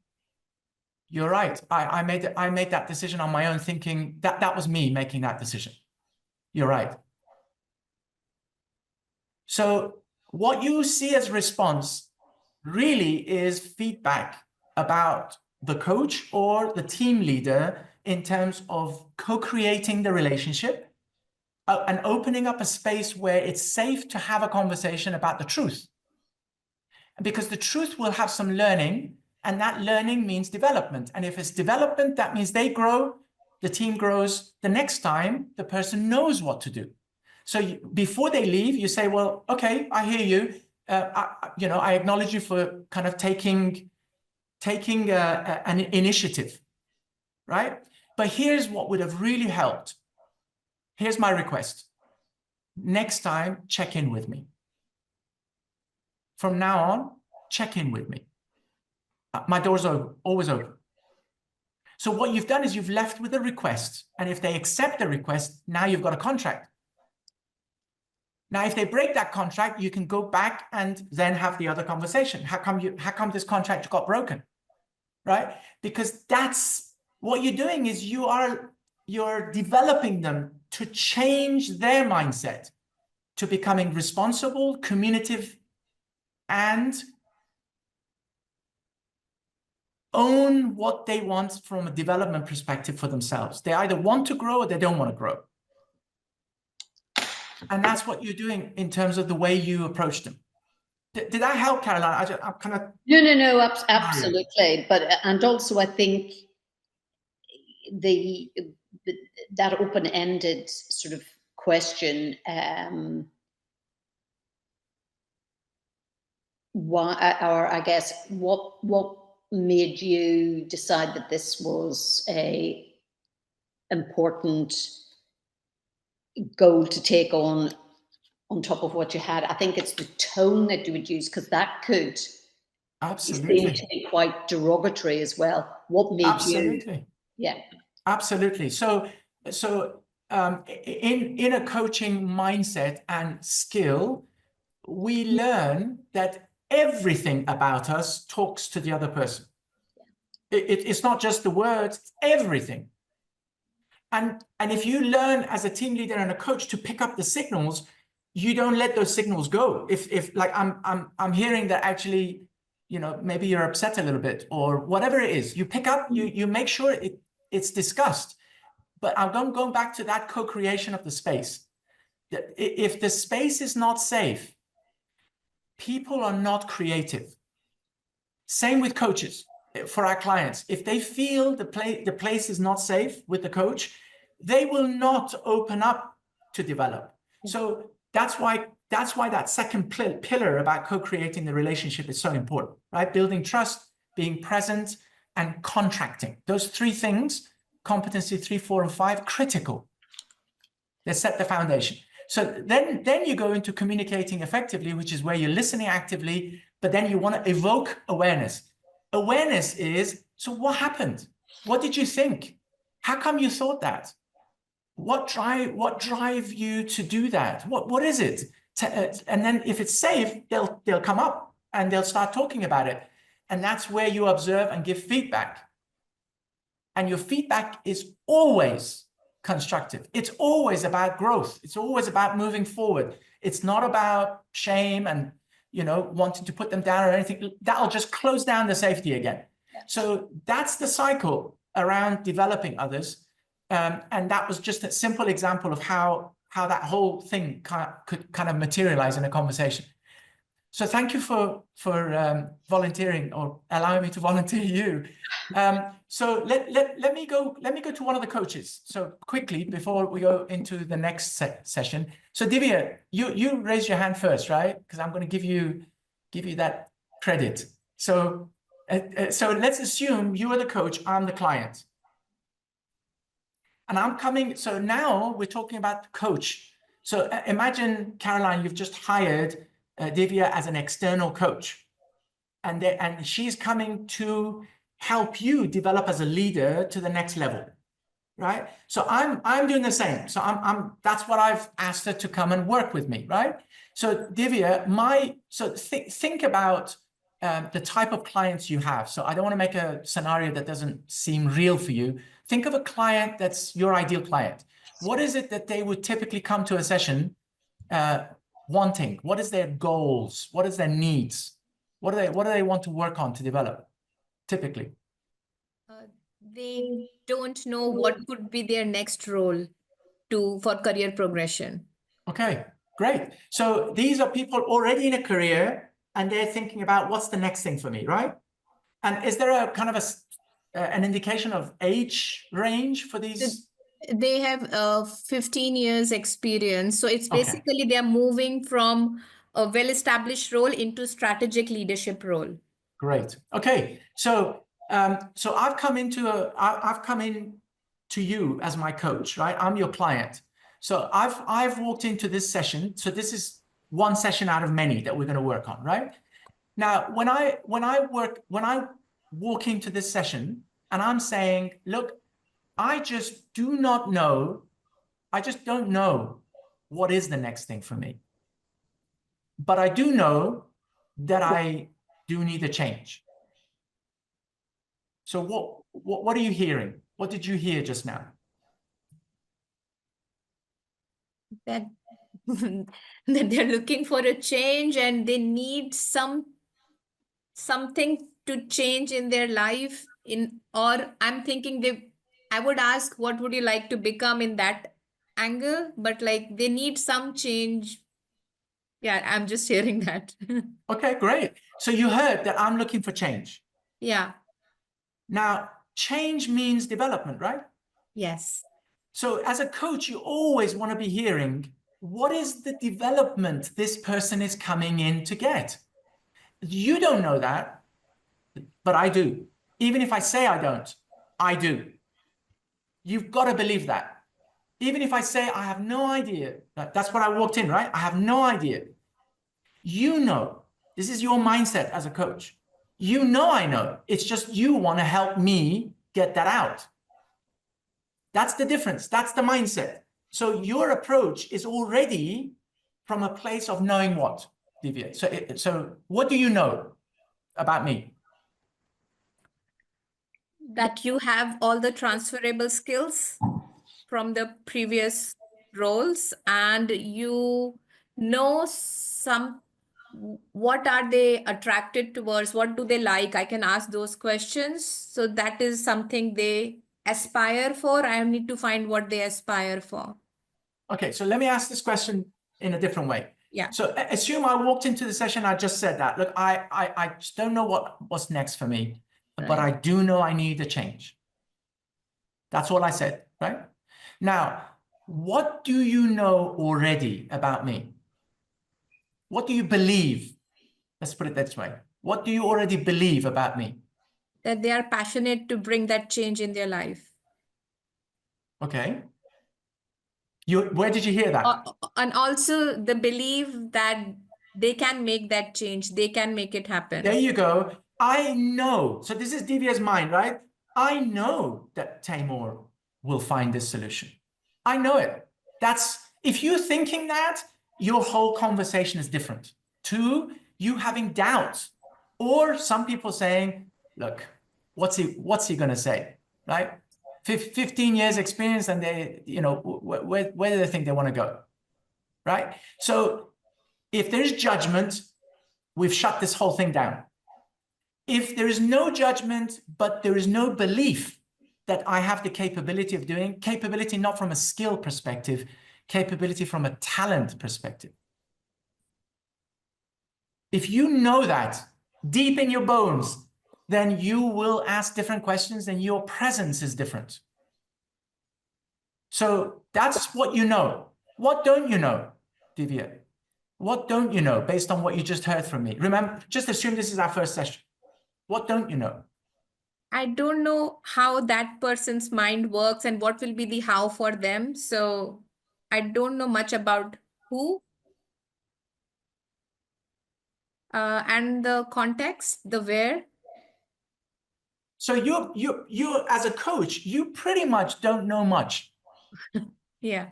you're right, I made that decision on my own, thinking that was me making that decision. You're right. So what you see as response really is feedback about the coach or the team leader in terms of co-creating the relationship and opening up a space where it's safe to have a conversation about the truth. Because the truth will have some learning, and that learning means development. And if it's development, that means they grow, the team grows. The next time, the person knows what to do. So before they leave, you say, well, okay, I hear you. I acknowledge you for kind of taking an initiative, right? But here's what would have really helped. Here's my request. Next time, check in with me. From now on, check in with me. My door's always open. So what you've done is you've left with a request. And if they accept the request, now you've got a contract. Now, if they break that contract, you can go back and then have the other conversation. How come this contract got broken? Right? Because that's what you're doing is you're developing them to change their mindset to becoming responsible, communicative, and own what they want from a development perspective for themselves. They either want to grow or they don't want to grow. And that's what you're doing in terms of the way you approach them. Did that help, Caroline? I'm kind of... No, absolutely. But, and also I think that open-ended sort of question, why, or I guess, what made you decide that this was a important goal to take on top of what you had? I think it's the tone that you would use, because that could seem to be quite derogatory as well. What made you? Yeah, absolutely. So in a coaching mindset and skill, we learn that everything about us talks to the other person. It's not just the words, it's everything. And if you learn as a team leader and a coach to pick up the signals, you don't let those signals go. If like I'm hearing that actually, maybe you're upset a little bit or whatever it is, you pick up, you make sure it's discussed. But I'm going back to that co-creation of the space. If the space is not safe, people are not creative. Same with coaches. For our clients, if they feel the place is not safe with the coach, they will not open up to develop. So that's why that second pillar about co-creating the relationship is so important, right? Building trust, being present, and contracting. Those three things, competency 3, 4, and 5, critical. They set the foundation. So then you go into communicating effectively, which is where you're listening actively, but then you want to evoke awareness. Awareness is, so what happened? What did you think? How come you thought that? What drive you to do that? What is it? And then if it's safe, they'll come up and they'll start talking about it. And that's where you observe and give feedback. And your feedback is always constructive. It's always about growth. It's always about moving forward. It's not about shame and wanting to put them down or anything. That'll just close down the safety again. Yeah. So that's the cycle around developing others. And that was just a simple example of how that whole thing could kind of materialize in a conversation. So thank you for volunteering or allowing me to volunteer you. So let me go to one of the coaches. So quickly before we go into the next session. So Divya, you raised your hand first, right? Because I'm going to give you that credit. So let's assume you are the coach, I'm the client, and I'm coming. So now we're talking about the coach. So imagine, Caroline, you've just hired Divya as an external coach, and she's coming to help you develop as a leader to the next level, right? So I'm doing the same. So that's what I've asked her to come and work with me, right? So Divya, think about the type of clients you have. So I don't want to make a scenario that doesn't seem real for you. Think of a client that's your ideal client. What is it that they would typically come to a session wanting? What is their goals? What is their needs? What do they want to work on to develop, typically? They don't know what could be their next role for career progression. Okay, great. So these are people already in a career and they're thinking about what's the next thing for me, right? And is there a kind of an indication of age range for these? They have 15 years experience. So it's basically they're moving from a well-established role into strategic leadership role. Great. Okay. So I've come in to you as my coach, right? I'm your client. So I've walked into this session. So this is one session out of many that we're going to work on, right? Now, when I walk into this session and I'm saying, look, I just do not know, I just don't know what is the next thing for me. But I do know that I do need a change. So what are you hearing? What did you hear just now? That that they're looking for a change and they need something to change in their life, or I'm thinking I would ask, what would you like to become in that angle? But like they need some change. Yeah, I'm just hearing that. Okay, great. So you heard that I'm looking for change. Yeah. Now, change means development, right? Yes. So as a coach, you always want to be hearing, what is the development this person is coming in to get? You don't know that, but I do. Even if I say I don't, I do. You've got to believe that. Even if I say I have no idea, that's what I walked in, right? I have no idea. You know, this is your mindset as a coach. You know I know. It's just you want to help me get that out. That's the difference. That's the mindset. So your approach is already from a place of knowing what, Divya. So what do you know about me? That you have all the transferable skills from the previous roles, and you know what are they attracted towards, what do they like? I can ask those questions. So that is something they aspire for. I need to find what they aspire for. Okay, so let me ask this question in a different way. Yeah. So assume I walked into the session, I just said that. Look, I just don't know what's next for me, but I do know I need a change. That's all I said, right? Now, what do you know already about me? What do you believe? Let's put it this way. What do you already believe about me? That they are passionate to bring that change in their life. Okay. Where did you hear that? And also the belief that they can make that change. They can make it happen. There you go. I know. So this is Divya's mind, right? I know that Taymour will find this solution. I know it. If you're thinking that, your whole conversation is different. Two, you having doubts, or some people saying, look, what's he going to say, right? 15 years experience, and they, where do they think they want to go, right? So if there's judgment, we've shut this whole thing down. If there is no judgment, but there is no belief that I have the capability of doing, capability not from a skill perspective, capability from a talent perspective. If you know that deep in your bones, then you will ask different questions and your presence is different. So that's what you know. What don't you know, Divya? What don't you know based on what you just heard from me? Remember, just assume this is our first session. What don't you know? I don't know how that person's mind works and what will be the how for them. So I don't know much about who and the context, the where. So you as a coach, you pretty much don't know much. Yeah.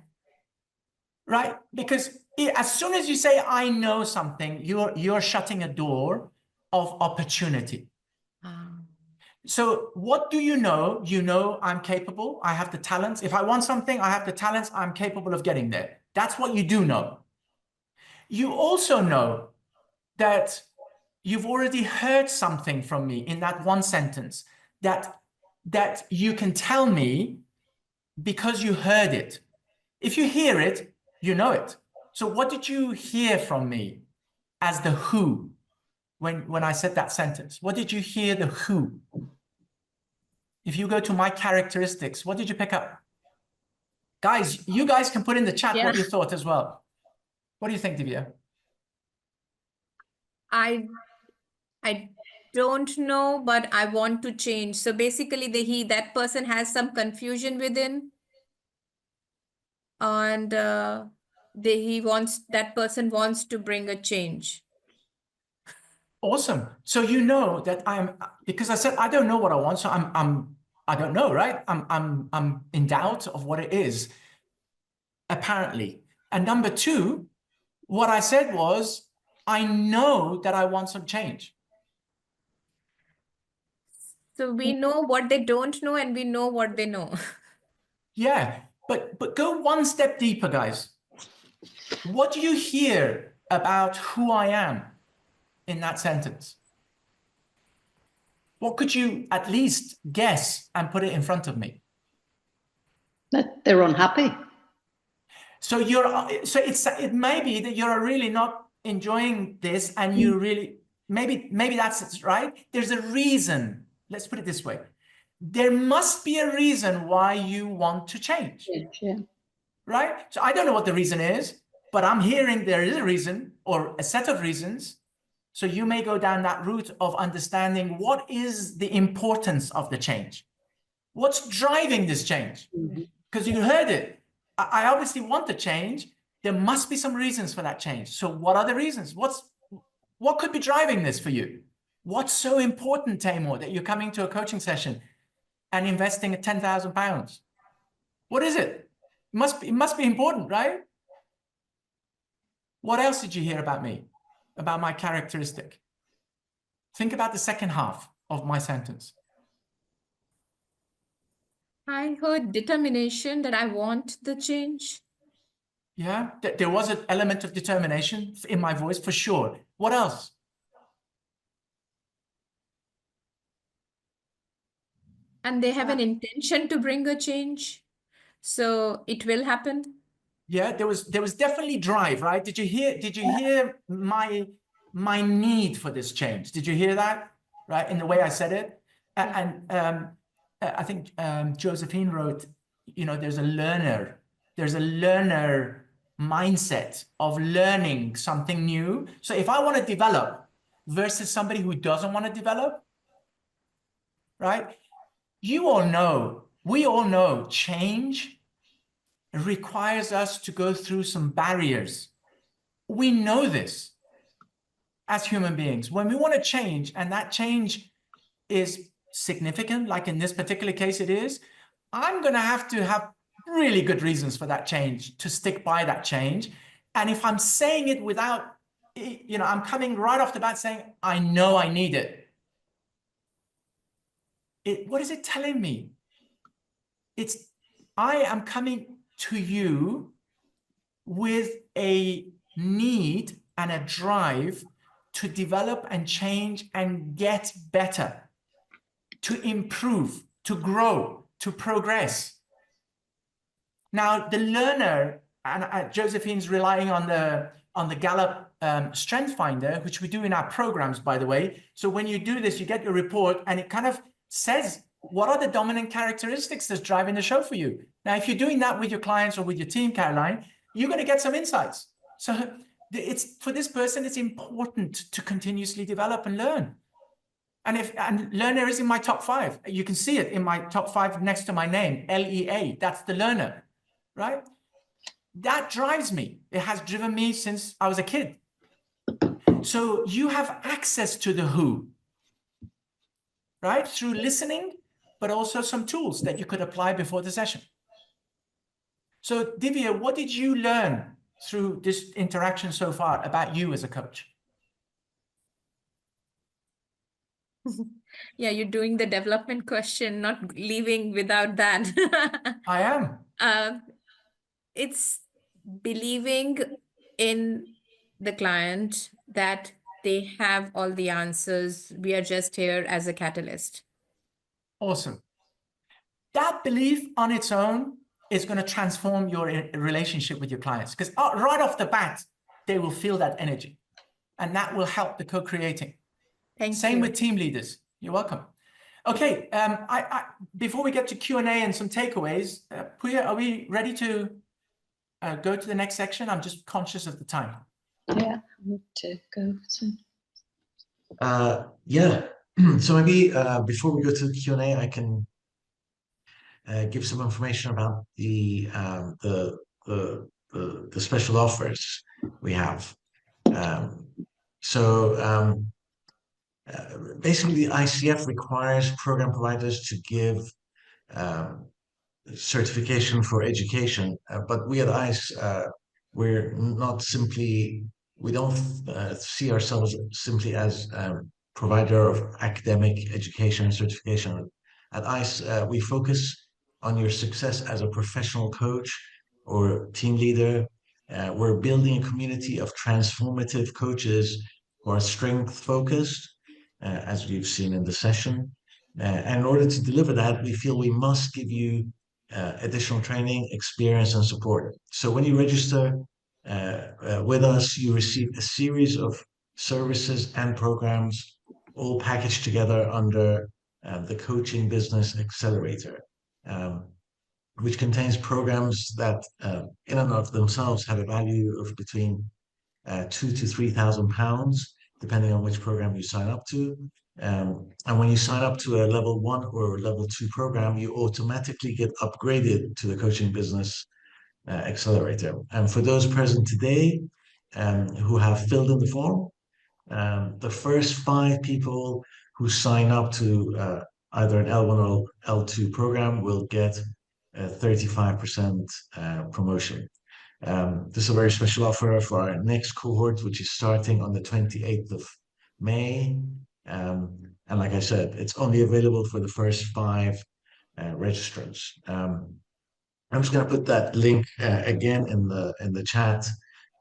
Right? Because as soon as you say, I know something, you're shutting a door of opportunity. So what do you know? You know I'm capable. I have the talents. If I want something, I have the talents. I'm capable of getting there. That's what you do know. You also know that you've already heard something from me in that one sentence that you can tell me because you heard it. If you hear it, you know it. So what did you hear from me as the who when I said that sentence? What did you hear the who? If you go to my characteristics, what did you pick up? Guys, you guys can put in the chat what you thought as well. What do you think, Divya? I don't know, but I want to change. So basically, that person has some confusion within, and that person wants to bring a change. Awesome. So you know that because I said I don't know what I want, so I don't know, right? I'm in doubt of what it is, apparently. And number two, what I said was, I know that I want some change. So we know what they don't know, and we know what they know. Yeah, but go one step deeper, guys. What do you hear about who I am in that sentence? What could you at least guess and put it in front of me? That they're unhappy. So it may be that you're really not enjoying this, and you really maybe that's right. There's a reason. Let's put it this way. There must be a reason why you want to change. Yeah. Right? So I don't know what the reason is, but I'm hearing there is a reason or a set of reasons. So you may go down that route of understanding what is the importance of the change. What's driving this change? Because you heard it. I obviously want the change. There must be some reasons for that change. So what are the reasons? What could be driving this for you? What's so important, Taymour, that you're coming to a coaching session and investing £10,000? What is it? It must be important, right? What else did you hear about me? About my characteristic? Think about the second half of my sentence. I heard determination, that I want the change. Yeah, there was an element of determination in my voice for sure. What else? And they have an intention to bring a change. So it will happen. Yeah, there was definitely drive, right? Did you hear my need for this change? Did you hear that? Right, in the way I said it? And I think Josephine wrote, there's a learner mindset of learning something new. So if I want to develop versus somebody who doesn't want to develop, right? We all know change requires us to go through some barriers. We know this as human beings. When we want to change, and that change is significant, like in this particular case it is, I'm going to have really good reasons for that change, to stick by that change. And if I'm saying it without, I'm coming right off the bat saying, I know I need it. What is it telling me? I am coming to you with a need and a drive to develop and change and get better, to improve, to grow, to progress. Now, the learner, and Josephine's relying on the Gallup Strength Finder, which we do in our programs, by the way. So when you do this, you get your report, and it kind of says, what are the dominant characteristics that's driving the show for you? Now, if you're doing that with your clients or with your team, Caroline, you're going to get some insights. So for this person, it's important to continuously develop and learn. And learner is in my top 5. You can see it in my top 5 next to my name, LEA. That's the learner, right? That drives me. It has driven me since I was a kid. So you have access to the who, right? Through listening, but also some tools that you could apply before the session. So Divya, what did you learn through this interaction so far about you as a coach? Yeah, you're doing the development question, not leaving without that. I am. It's believing in the client that they have all the answers. We are just here as a catalyst. Awesome. That belief on its own is going to transform your relationship with your clients, because right off the bat, they will feel that energy, and that will help the co-creating. Same with team leaders. You're welcome. Okay, before we get to Q&A and some takeaways, Puya, are we ready to go to the next section? I'm just conscious of the time. Yeah, I need to go soon. Yeah. So maybe before we go to the Q&A, I can give some information about the special offers we have. Um, so basically, the ICF requires program providers to give um, certification for education, but we at ICE, we're not simply, we don't see ourselves simply as provider of academic education and certification. At ICE, we focus on your success as a professional coach or team leader. We're building a community of transformative coaches who are strength focused, as we've seen in the session. And in order to deliver that, we feel we must give you additional training, experience, and support. So when you register with us, you receive a series of services and programs all packaged together under the Coaching Business Accelerator, which contains programs that in and of themselves have a value of between £2,000 to £3,000, depending on which program you sign up to. And when you sign up to a level 1 or level 2 program, you automatically get upgraded to the Coaching Business Accelerator. And for those present today who have filled in the form, the first 5 people who sign up to either an L1 or L2 program will get a 35% promotion. This is a very special offer for our next cohort, which is starting on the 28th of May. And like I said, it's only available for the first 5 registrants. I'm just going to put that link again in the chat.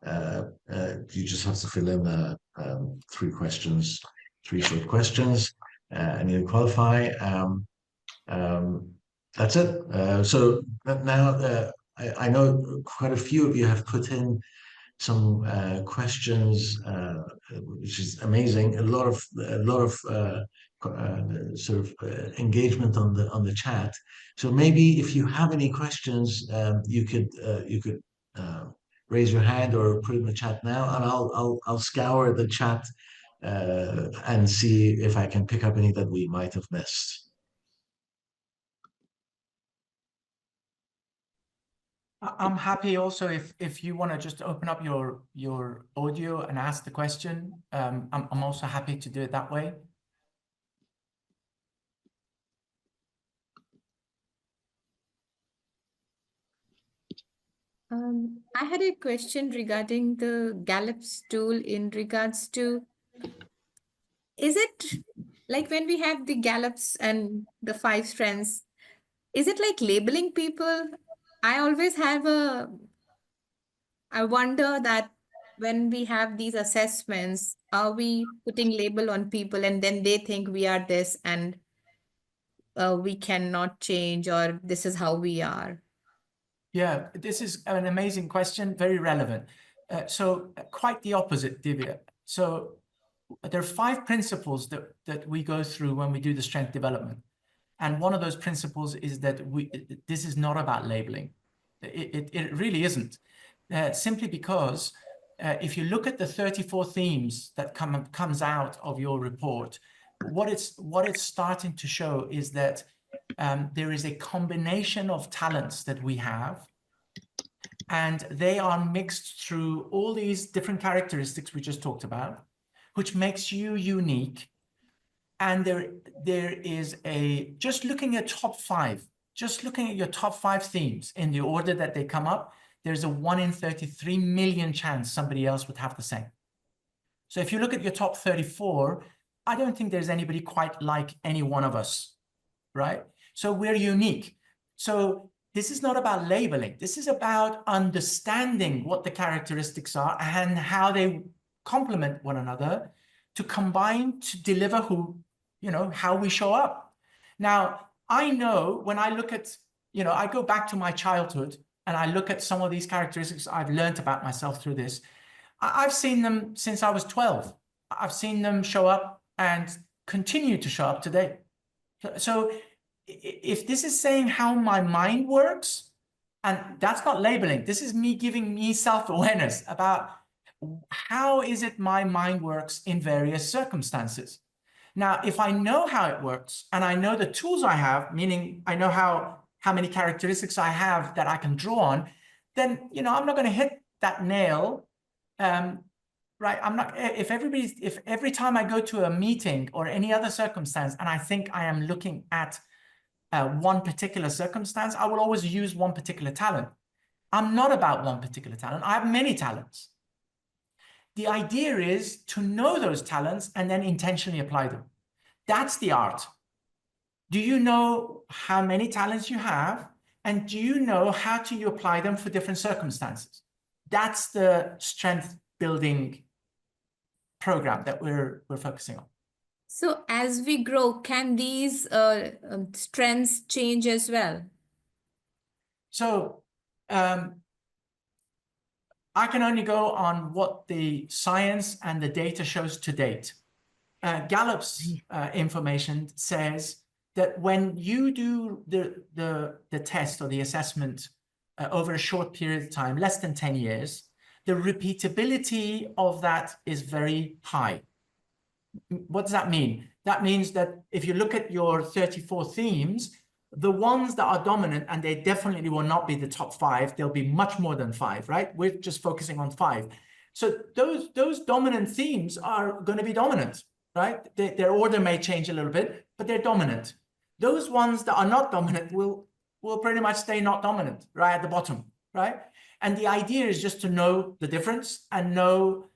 You just have to fill in 3 questions, 3 short questions, and you qualify. That's it. So now I know quite a few of you have put in some questions, which is amazing. A lot of sort of engagement on the chat. So maybe if you have any questions, you could raise your hand or put it in the chat now, and I'll scour the chat and see if I can pick up any that we might have missed. I'm happy also if you want to just open up your audio and ask the question. I'm also happy to do it that way. I had a question regarding the Gallup's tool in regards to, is it like when we have the Gallups and the 5 strengths, is it like labeling people? I always have I wonder that when we have these assessments, are we putting label on people and then they think we are this and we cannot change, or this is how we are? Yeah, this is an amazing question, very relevant. So quite the opposite, Divya. So there are 5 principles that we go through when we do the strength development. And one of those principles is that this is not about labeling. It really isn't. Simply because if you look at the 34 themes that comes out of your report, what it's starting to show is that there is a combination of talents that we have, and they are mixed through all these different characteristics we just talked about, which makes you unique. And there is just looking at just looking at your top 5 themes in the order that they come up, there's a 1 in 33 million chance somebody else would have the same. So if you look at your top 34, I don't think there's anybody quite like any one of us, right? So we're unique. So this is not about labeling. This is about understanding what the characteristics are and how they complement one another to combine to deliver how we show up. Now, I know when I look at, I go back to my childhood and I look at some of these characteristics I've learned about myself through this. I've seen them since I was 12. I've seen them show up and continue to show up today. So if this is saying how my mind works, and that's not labeling, this is me giving me self-awareness about how is it my mind works in various circumstances? Now, if I know how it works and I know the tools I have, meaning I know how many characteristics I have that I can draw on, then, you know, I'm not going to hit that nail. Right. I'm not, if every time I go to a meeting or any other circumstance and I think I am looking at one particular circumstance, I will always use one particular talent. I'm not about one particular talent. I have many talents. The idea is to know those talents and then intentionally apply them. That's the art. Do you know how many talents you have? And do you know how to apply them for different circumstances? That's the strength building program that we're focusing on. So as we grow, can these strengths change as well? So I can only go on what the science and the data shows to date. Gallup's information says that when you do the test or the assessment over a short period of time, less than 10 years, the repeatability of that is very high. What does that mean? That means that if you look at your 34 themes, the ones that are dominant, and they definitely will not be the top 5, they'll be much more than 5, right? We're just focusing on 5. So those dominant themes are going to be dominant, right? Their order may change a little bit, but they're dominant. Those ones that are not dominant will pretty much stay not dominant, right at the bottom, right? And the idea is just to know the difference and know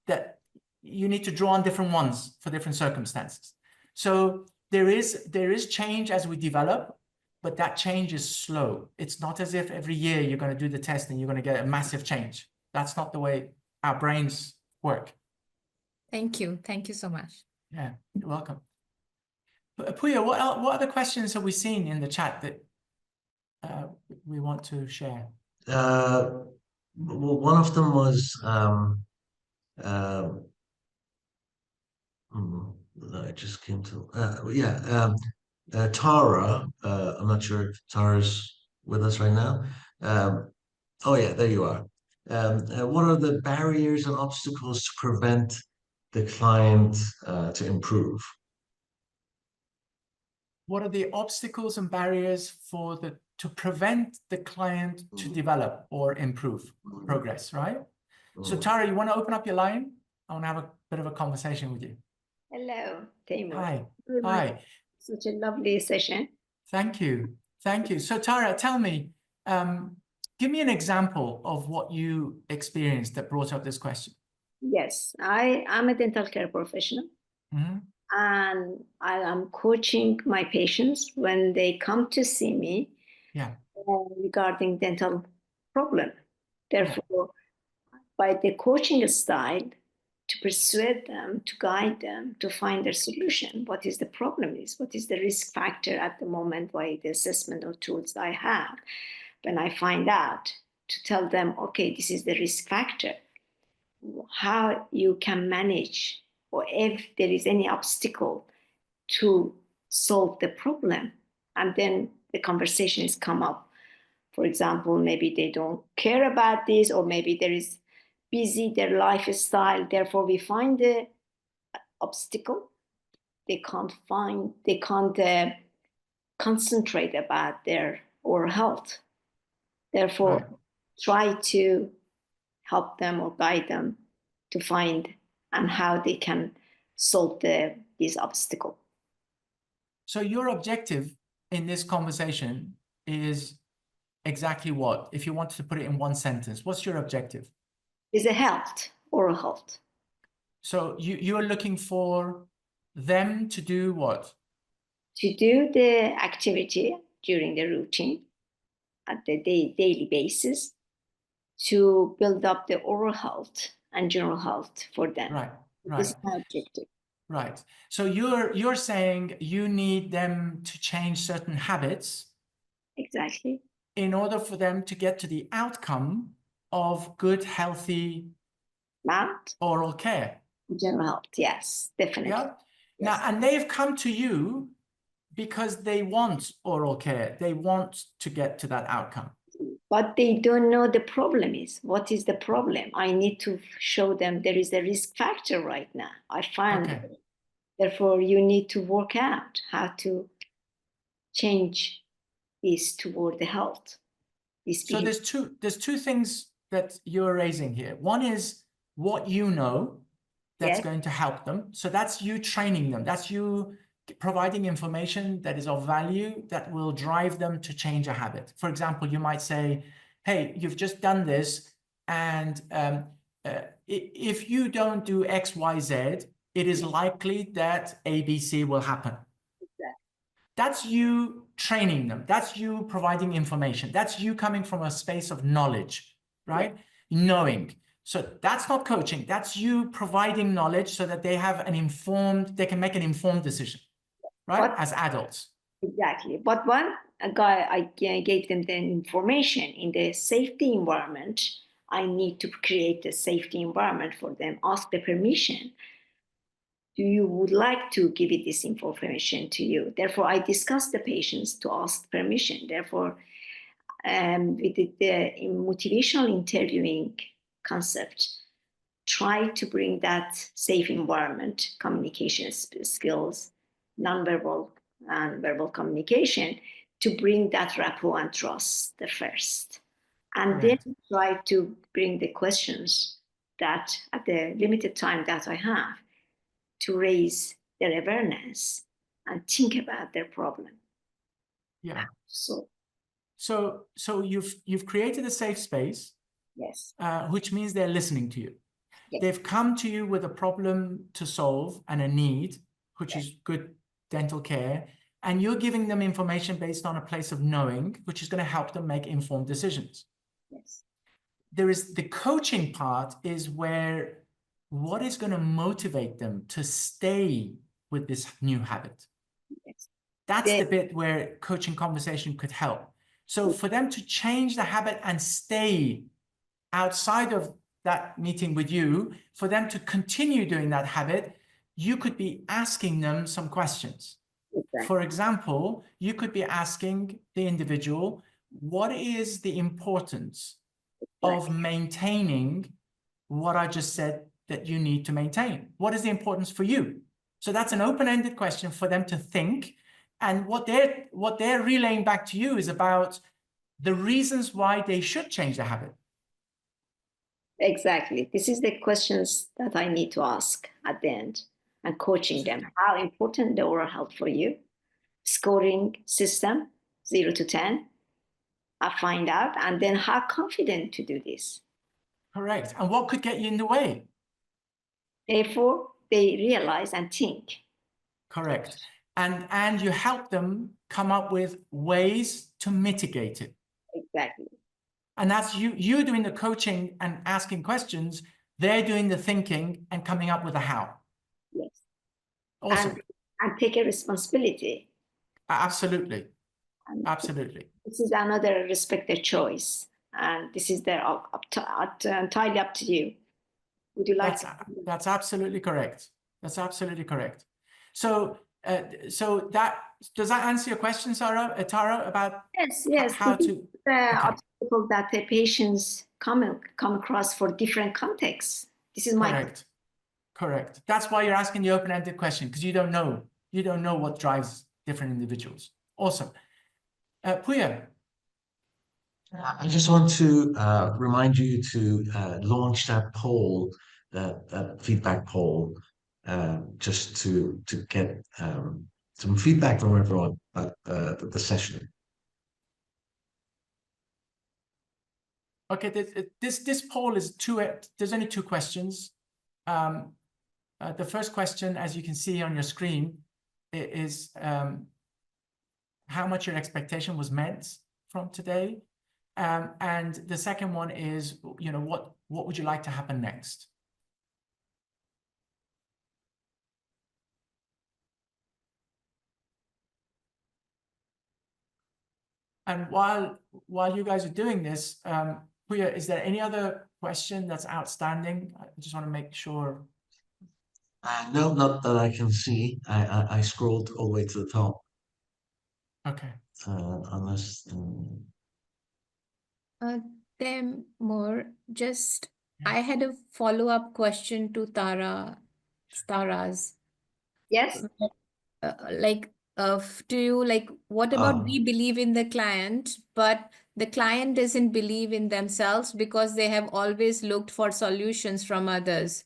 that you need to draw on different ones for different circumstances. So there is change as we develop, but that change is slow. It's not as if every year you're going to do the test and you're going to get a massive change. That's not the way our brains work. Thank you. Thank you so much. Yeah, you're welcome. Puya, what other questions have we seen in the chat that we want to share? Well, one of them was I just came to Tara. I'm not sure if Tara's with us right now. Oh yeah, there you are. What are the barriers and obstacles to prevent the client to improve? What are the obstacles and barriers to prevent the client to develop or improve progress, right? So Tara, you want to open up your line? I want to have a bit of a conversation with you. Hello, Taymour. Hi. Hi. Such a lovely session. Thank you. Thank you. So Tara, tell me, give me an example of what you experienced that brought up this question. Yes, I am a dental care professional. Mm-hmm. And I am coaching my patients when they come to see me regarding dental problem. Therefore, by the coaching style, to persuade them, to guide them, to find their solution. What is the problem is? What is the risk factor at the moment by the assessment of tools I have? When I find out, to tell them, okay, this is the risk factor. How you can manage, or if there is any obstacle to solve the problem. And then the conversation has come up. For example, maybe they don't care about this, or maybe there is busy their lifestyle. Therefore, we find the obstacle. They can't concentrate about their oral health. Therefore, try to help them or guide them to find and how they can solve this obstacle. So your objective in this conversation is exactly what? If you wanted to put it in one sentence, what's your objective? Is a health, oral health. So you are looking for them to do what? To do the activity during the routine at the daily basis to build up the oral health and general health for them. Right. This is my objective. Right. So you're saying you need them to change certain habits. Exactly. In order for them to get to the outcome of good, healthy oral care. General health, yes, definitely. Yeah. Yes. Now, and they've come to you because they want oral care. They want to get to that outcome. But they don't know the problem is. What is the problem? I need to show them there is a risk factor right now. I find Okay. Therefore, you need to work out how to change this toward the health. So there's two things that you're raising here. One is what you know that's Yes. going to help them. So that's you training them. That's you providing information that is of value that will drive them to change a habit. For example, you might say, hey, you've just done this, and if you don't do X, Y, Z, it is likely that A, B, C will happen. That's you training them. That's you providing information. That's you coming from a space of knowledge, right? Yeah. Knowing. So that's not coaching. That's you providing knowledge so that they have they can make an informed decision, right? As adults. Exactly. But I gave them the information in the safety environment. I need to create a safety environment for them. Ask the permission. Do you would like to give it this information to you? Therefore, I discuss the patients to ask permission. Therefore, with the motivational interviewing concept, try to bring that safe environment, communication skills, nonverbal and verbal communication, to bring that rapport and trust the first. And then try to bring the questions that at the limited time that I have to raise their awareness and think about their problem. Yeah. So you've created a safe space. Yes. Which means they're listening to you. Yes. They've come to you with a problem to solve and a need, which is good dental care, and you're giving them information based on a place of knowing, which is going to help them make informed decisions. Yes. There is the coaching part is where what is going to motivate them to stay with this new habit. Yes. That's the bit where coaching conversation could help. So for them to change the habit and stay outside of that meeting with you, for them to continue doing that habit, you could be asking them some questions. Okay. For example, you could be asking the individual, what is the importance of maintaining what I just said that you need to maintain? What is the importance for you? So that's an open-ended question for them to think. And what they're relaying back to you is about the reasons why they should change the habit. Exactly. This is the questions that I need to ask at the end and coaching them. How important the oral health for you? Scoring system, 0 to 10. I find out, and then how confident to do this. Correct. And what could get you in the way? Therefore, they realize and think. Correct. And you help them come up with ways to mitigate it. Exactly. And that's you doing the coaching and asking questions. They're doing the thinking and coming up with a how. Yes. Awesome. And take a responsibility. Absolutely. Absolutely. This is another respect their choice. And this is entirely up to you. Would you like That's absolutely correct. That's absolutely correct. So that does that answer your question, Tara, about yes, how to obstacle that the patients come across for different contexts. This is correct. That's why you're asking the open-ended question, because you don't know what drives different individuals. Awesome. Puya. I just want to remind you to launch that poll, that feedback poll, just to get some feedback from everyone at the session. Okay, this poll is there's only two questions. The first question, as you can see on your screen, is how much your expectation was met from today. And the second one is, what would you like to happen next? And while you guys are doing this, Puya, is there any other question that's outstanding? I just want to make sure. No, not that I can see. I scrolled all the way to the top. Okay. Unless. Taymour, just I had a follow-up question to Tara's. Yes. Like, to you, like, what about we believe in the client, but the client doesn't believe in themselves because they have always looked for solutions from others?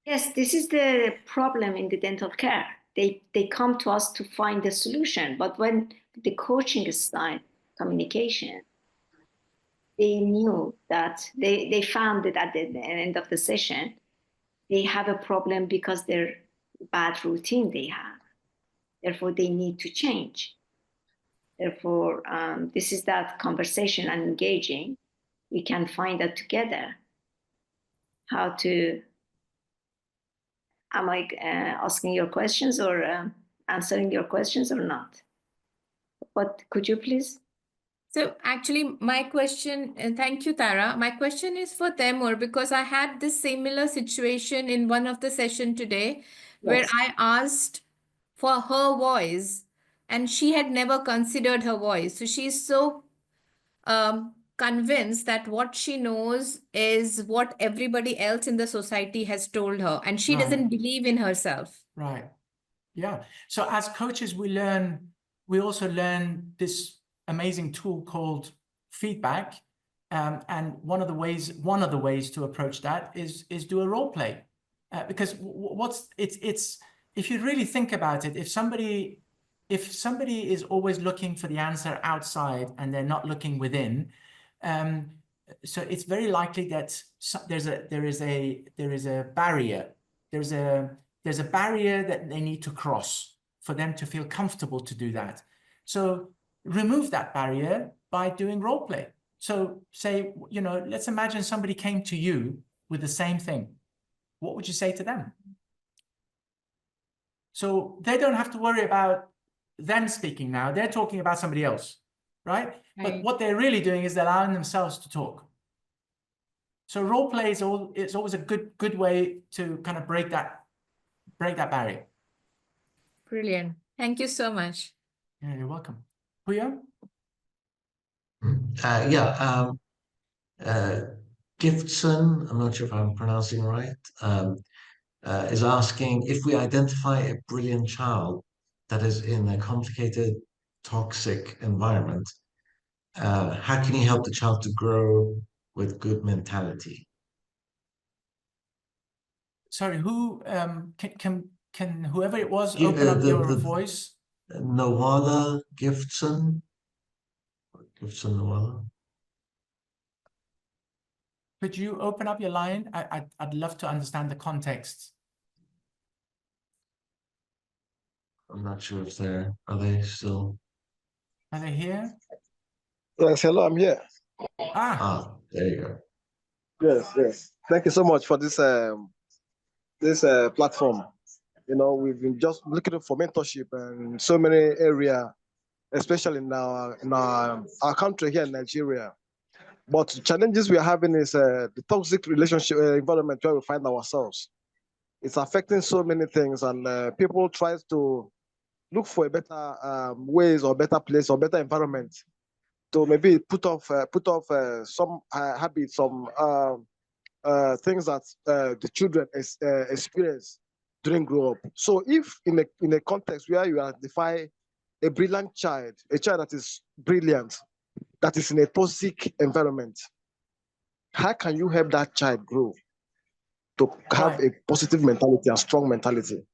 Yes, this is the problem in the dental care. They come to us to find the solution, but when the coaching style, communication, they knew that they found that at the end of the session, they have a problem because their bad routine they have. Therefore, they need to change. Therefore, this is that conversation and engaging. We can find that together. How to, am I asking your questions or answering your questions or not? But could you please? So actually, my question, and thank you, Tara. My question is for Taymour because I had this similar situation in one of the session today where Yes. I asked for her voice and she had never considered her voice. So she's so convinced that what she knows is what everybody else in the society has told her, and she doesn't believe in herself. Right. Yeah. So as coaches, we also learn this amazing tool called feedback. And one of the ways to approach that is do a role play. Because it's if you really think about it, if somebody is always looking for the answer outside and they're not looking within, so it's very likely that there is a barrier. There's a barrier that they need to cross for them to feel comfortable to do that. So remove that barrier by doing role play. So say, let's imagine somebody came to you with the same thing. What would you say to them? So they don't have to worry about them speaking now. They're talking about somebody else, right? But what they're really doing is they're allowing themselves to talk. So role play is always a good way to kind of break that barrier. Brilliant. Thank you so much. Yeah, you're welcome. Puyo? Giftson, I'm not sure if I'm pronouncing right, is asking if we identify a brilliant child that is in a complicated, toxic environment, how can you help the child to grow with good mentality? Sorry, who can whoever it was open up your voice? Nawala Giftson. Giftson Nawala. Could you open up your line? I'd love to understand the context. I'm not sure if are they still? Are they here? Yes, hello, I'm here. There you go. Yes. Thank you so much for this platform. We've been just looking for mentorship in so many areas, especially in our country here in Nigeria. But the challenges we are having is the toxic relationship environment where we find ourselves. It's affecting so many things, and people try to look for a better ways or better place or better environment to maybe put off some habits, some things that the children experience during grow up. So if in a context where you identify a brilliant child, a child that is brilliant, that is in a toxic environment, how can you help that child grow to have a positive mentality, a strong mentality?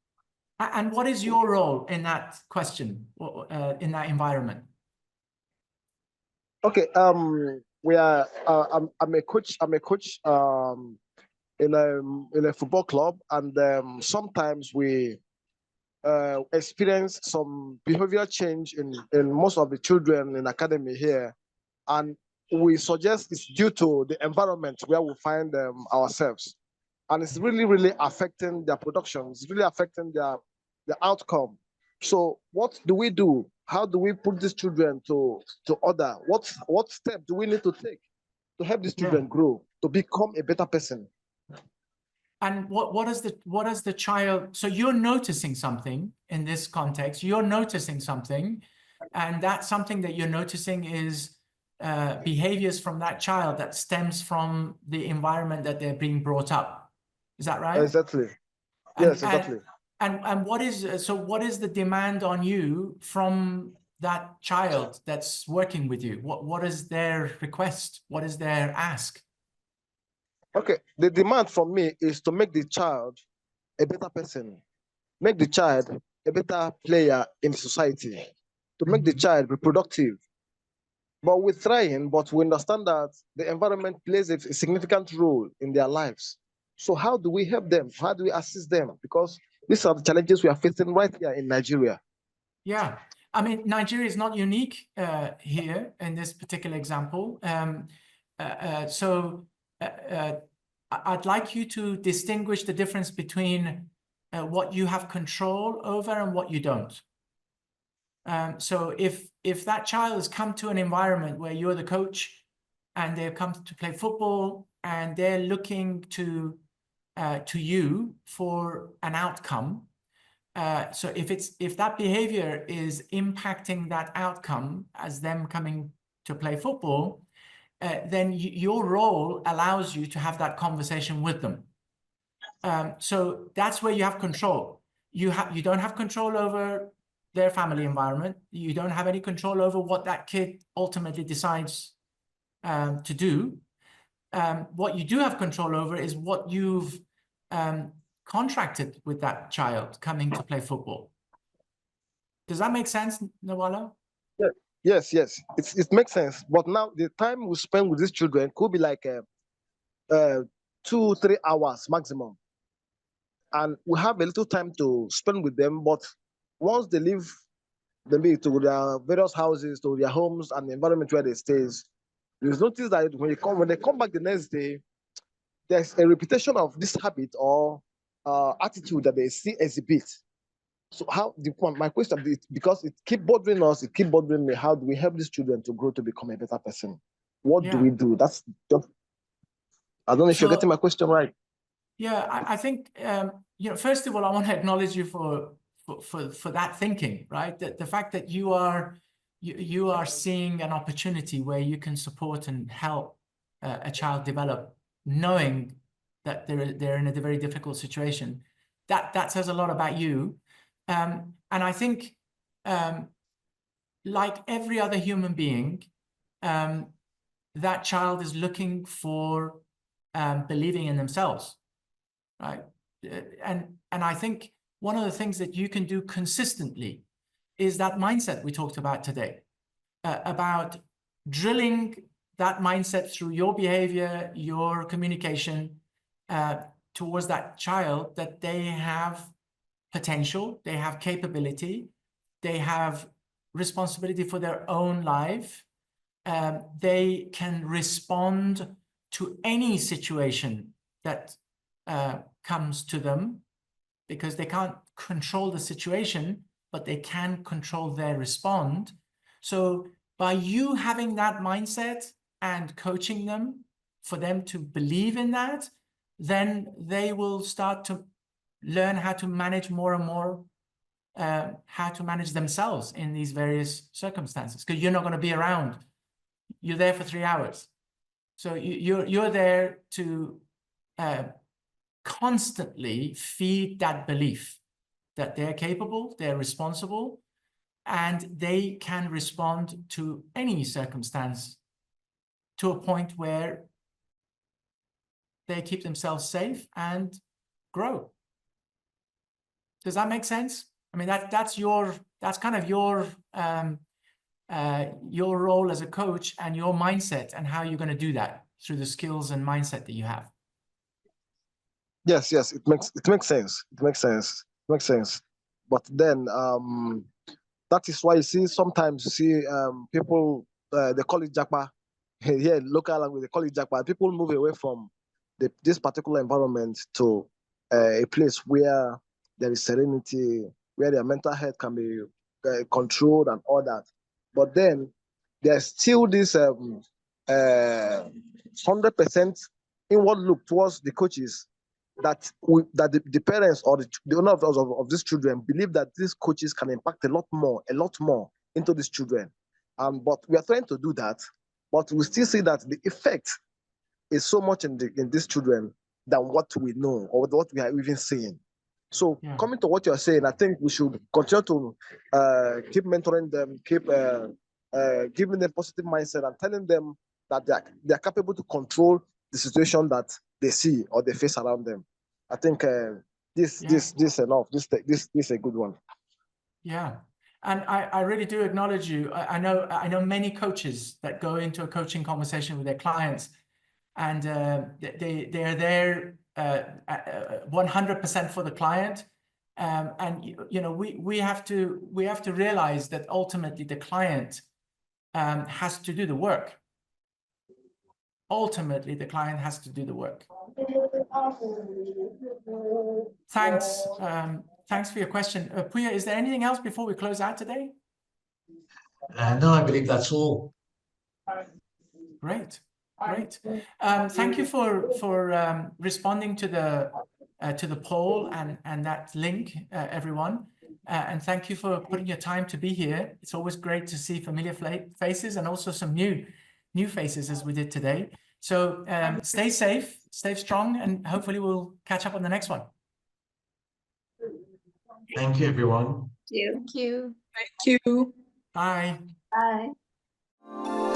And what is your role in that question, in that environment? Okay, we are. I'm a coach. In a football club, and sometimes we experience some behavioral change in most of the children in academy here, and we suggest it's due to the environment where we find ourselves, and it's really affecting their production. It's really affecting their outcome. So what do we do? How do we put these children to order? What step do we need to take to help these children grow, to become a better person? And what is the child? So you're noticing something in this context. You're noticing something, and that something that you're noticing is behaviors from that child that stems from the environment that they're being brought up. Is that right? Exactly. Yes, exactly. And what is what is the demand on you from that child that's working with you? What is their request? What is their ask? Okay, the demand from me is to make the child a better person, make the child a better player in society, to make the child be productive. But we're trying, but we understand that the environment plays a significant role in their lives. So how do we help them? How do we assist them? Because these are the challenges we are facing right here in Nigeria. Yeah, I mean, Nigeria is not unique here in this particular example. I'd like you to distinguish the difference between what you have control over and what you don't. So if that child has come to an environment where you're the coach and they've come to play football and they're looking to you for an outcome, so if that behavior is impacting that outcome as them coming to play football, then your role allows you to have that conversation with them. So that's where you have control. You don't have control over their family environment. You don't have any control over what that kid ultimately decides to do. What you do have control over is what you've contracted with that child coming to play football. Does that make sense, Nawala? Yeah. Yes. It makes sense. But now the time we spend with these children could be like 2-3 hours maximum. And we have a little time to spend with them, but once they leave to their various houses, to their homes and the environment where they stay, you'll notice that when they come back the next day, there's a repetition of this habit or attitude that they see exhibit. So my question is, because it keep bothering us, it keep bothering me, how do we help these children to grow to become a better person? What do we do? That's just, I don't know if you're getting my question right. Yeah, I think first of all, I want to acknowledge you for that thinking, right? That the fact that you are seeing an opportunity where you can support and help a child develop, knowing that they're in a very difficult situation. That says a lot about you, and I think like every other human being, that child is looking for believing in themselves. Right. And I think one of the things that you can do consistently is that mindset we talked about today, about drilling that mindset through your behavior, your communication towards that child, that they have potential, they have capability, they have responsibility for their own life. They can respond to any situation that comes to them, because they can't control the situation, but they can control their response. So by you having that mindset and coaching them for them to believe in that, then they will start to learn how to manage more and more, how to manage themselves in these various circumstances, because you're not going to be around. You're there for 3 hours. So you're there to constantly feed that belief that they're capable, they're responsible, and they can respond to any circumstance to a point where they keep themselves safe and grow. Does that make sense? I mean, that's kind of your role as a coach and your mindset, and how you're going to do that through the skills and mindset that you have. Yes, it makes sense. It makes sense. But then that is why you see sometimes you see people they call it japa. Here, local language they call it japa. People move away from this particular environment to a place where there is serenity, where their mental health can be controlled and all that. But then there's still this 100% inward look towards the coaches, that the parents or the owner of these children believe that these coaches can impact a lot more into these children. But we are trying to do that. but we still see that the effect is so much in these children than what we know or what we are even seeing. So coming to what you're saying, I think we should continue to keep mentoring them, keep giving them positive mindset and telling them that they are capable to control the situation that they see or they face around them. I think this enough. This is a good one. Yeah. And I really do acknowledge you. I know many coaches that go into a coaching conversation with their clients, and they are there 100% for the client. And you know, we have to realize that ultimately the client has to do the work. Ultimately, the client has to do the work. Thanks. Thanks for your question. Puya, is there anything else before we close out today? No, I believe that's all. Great. Great. Thank you for responding to the poll and that link, everyone. And thank you for putting your time to be here. It's always great to see familiar faces and also some new faces as we did today. So stay safe, stay strong, and hopefully we'll catch up on the next one. Thank you, everyone. Thank you. Thank you. Thank you. Bye. Bye.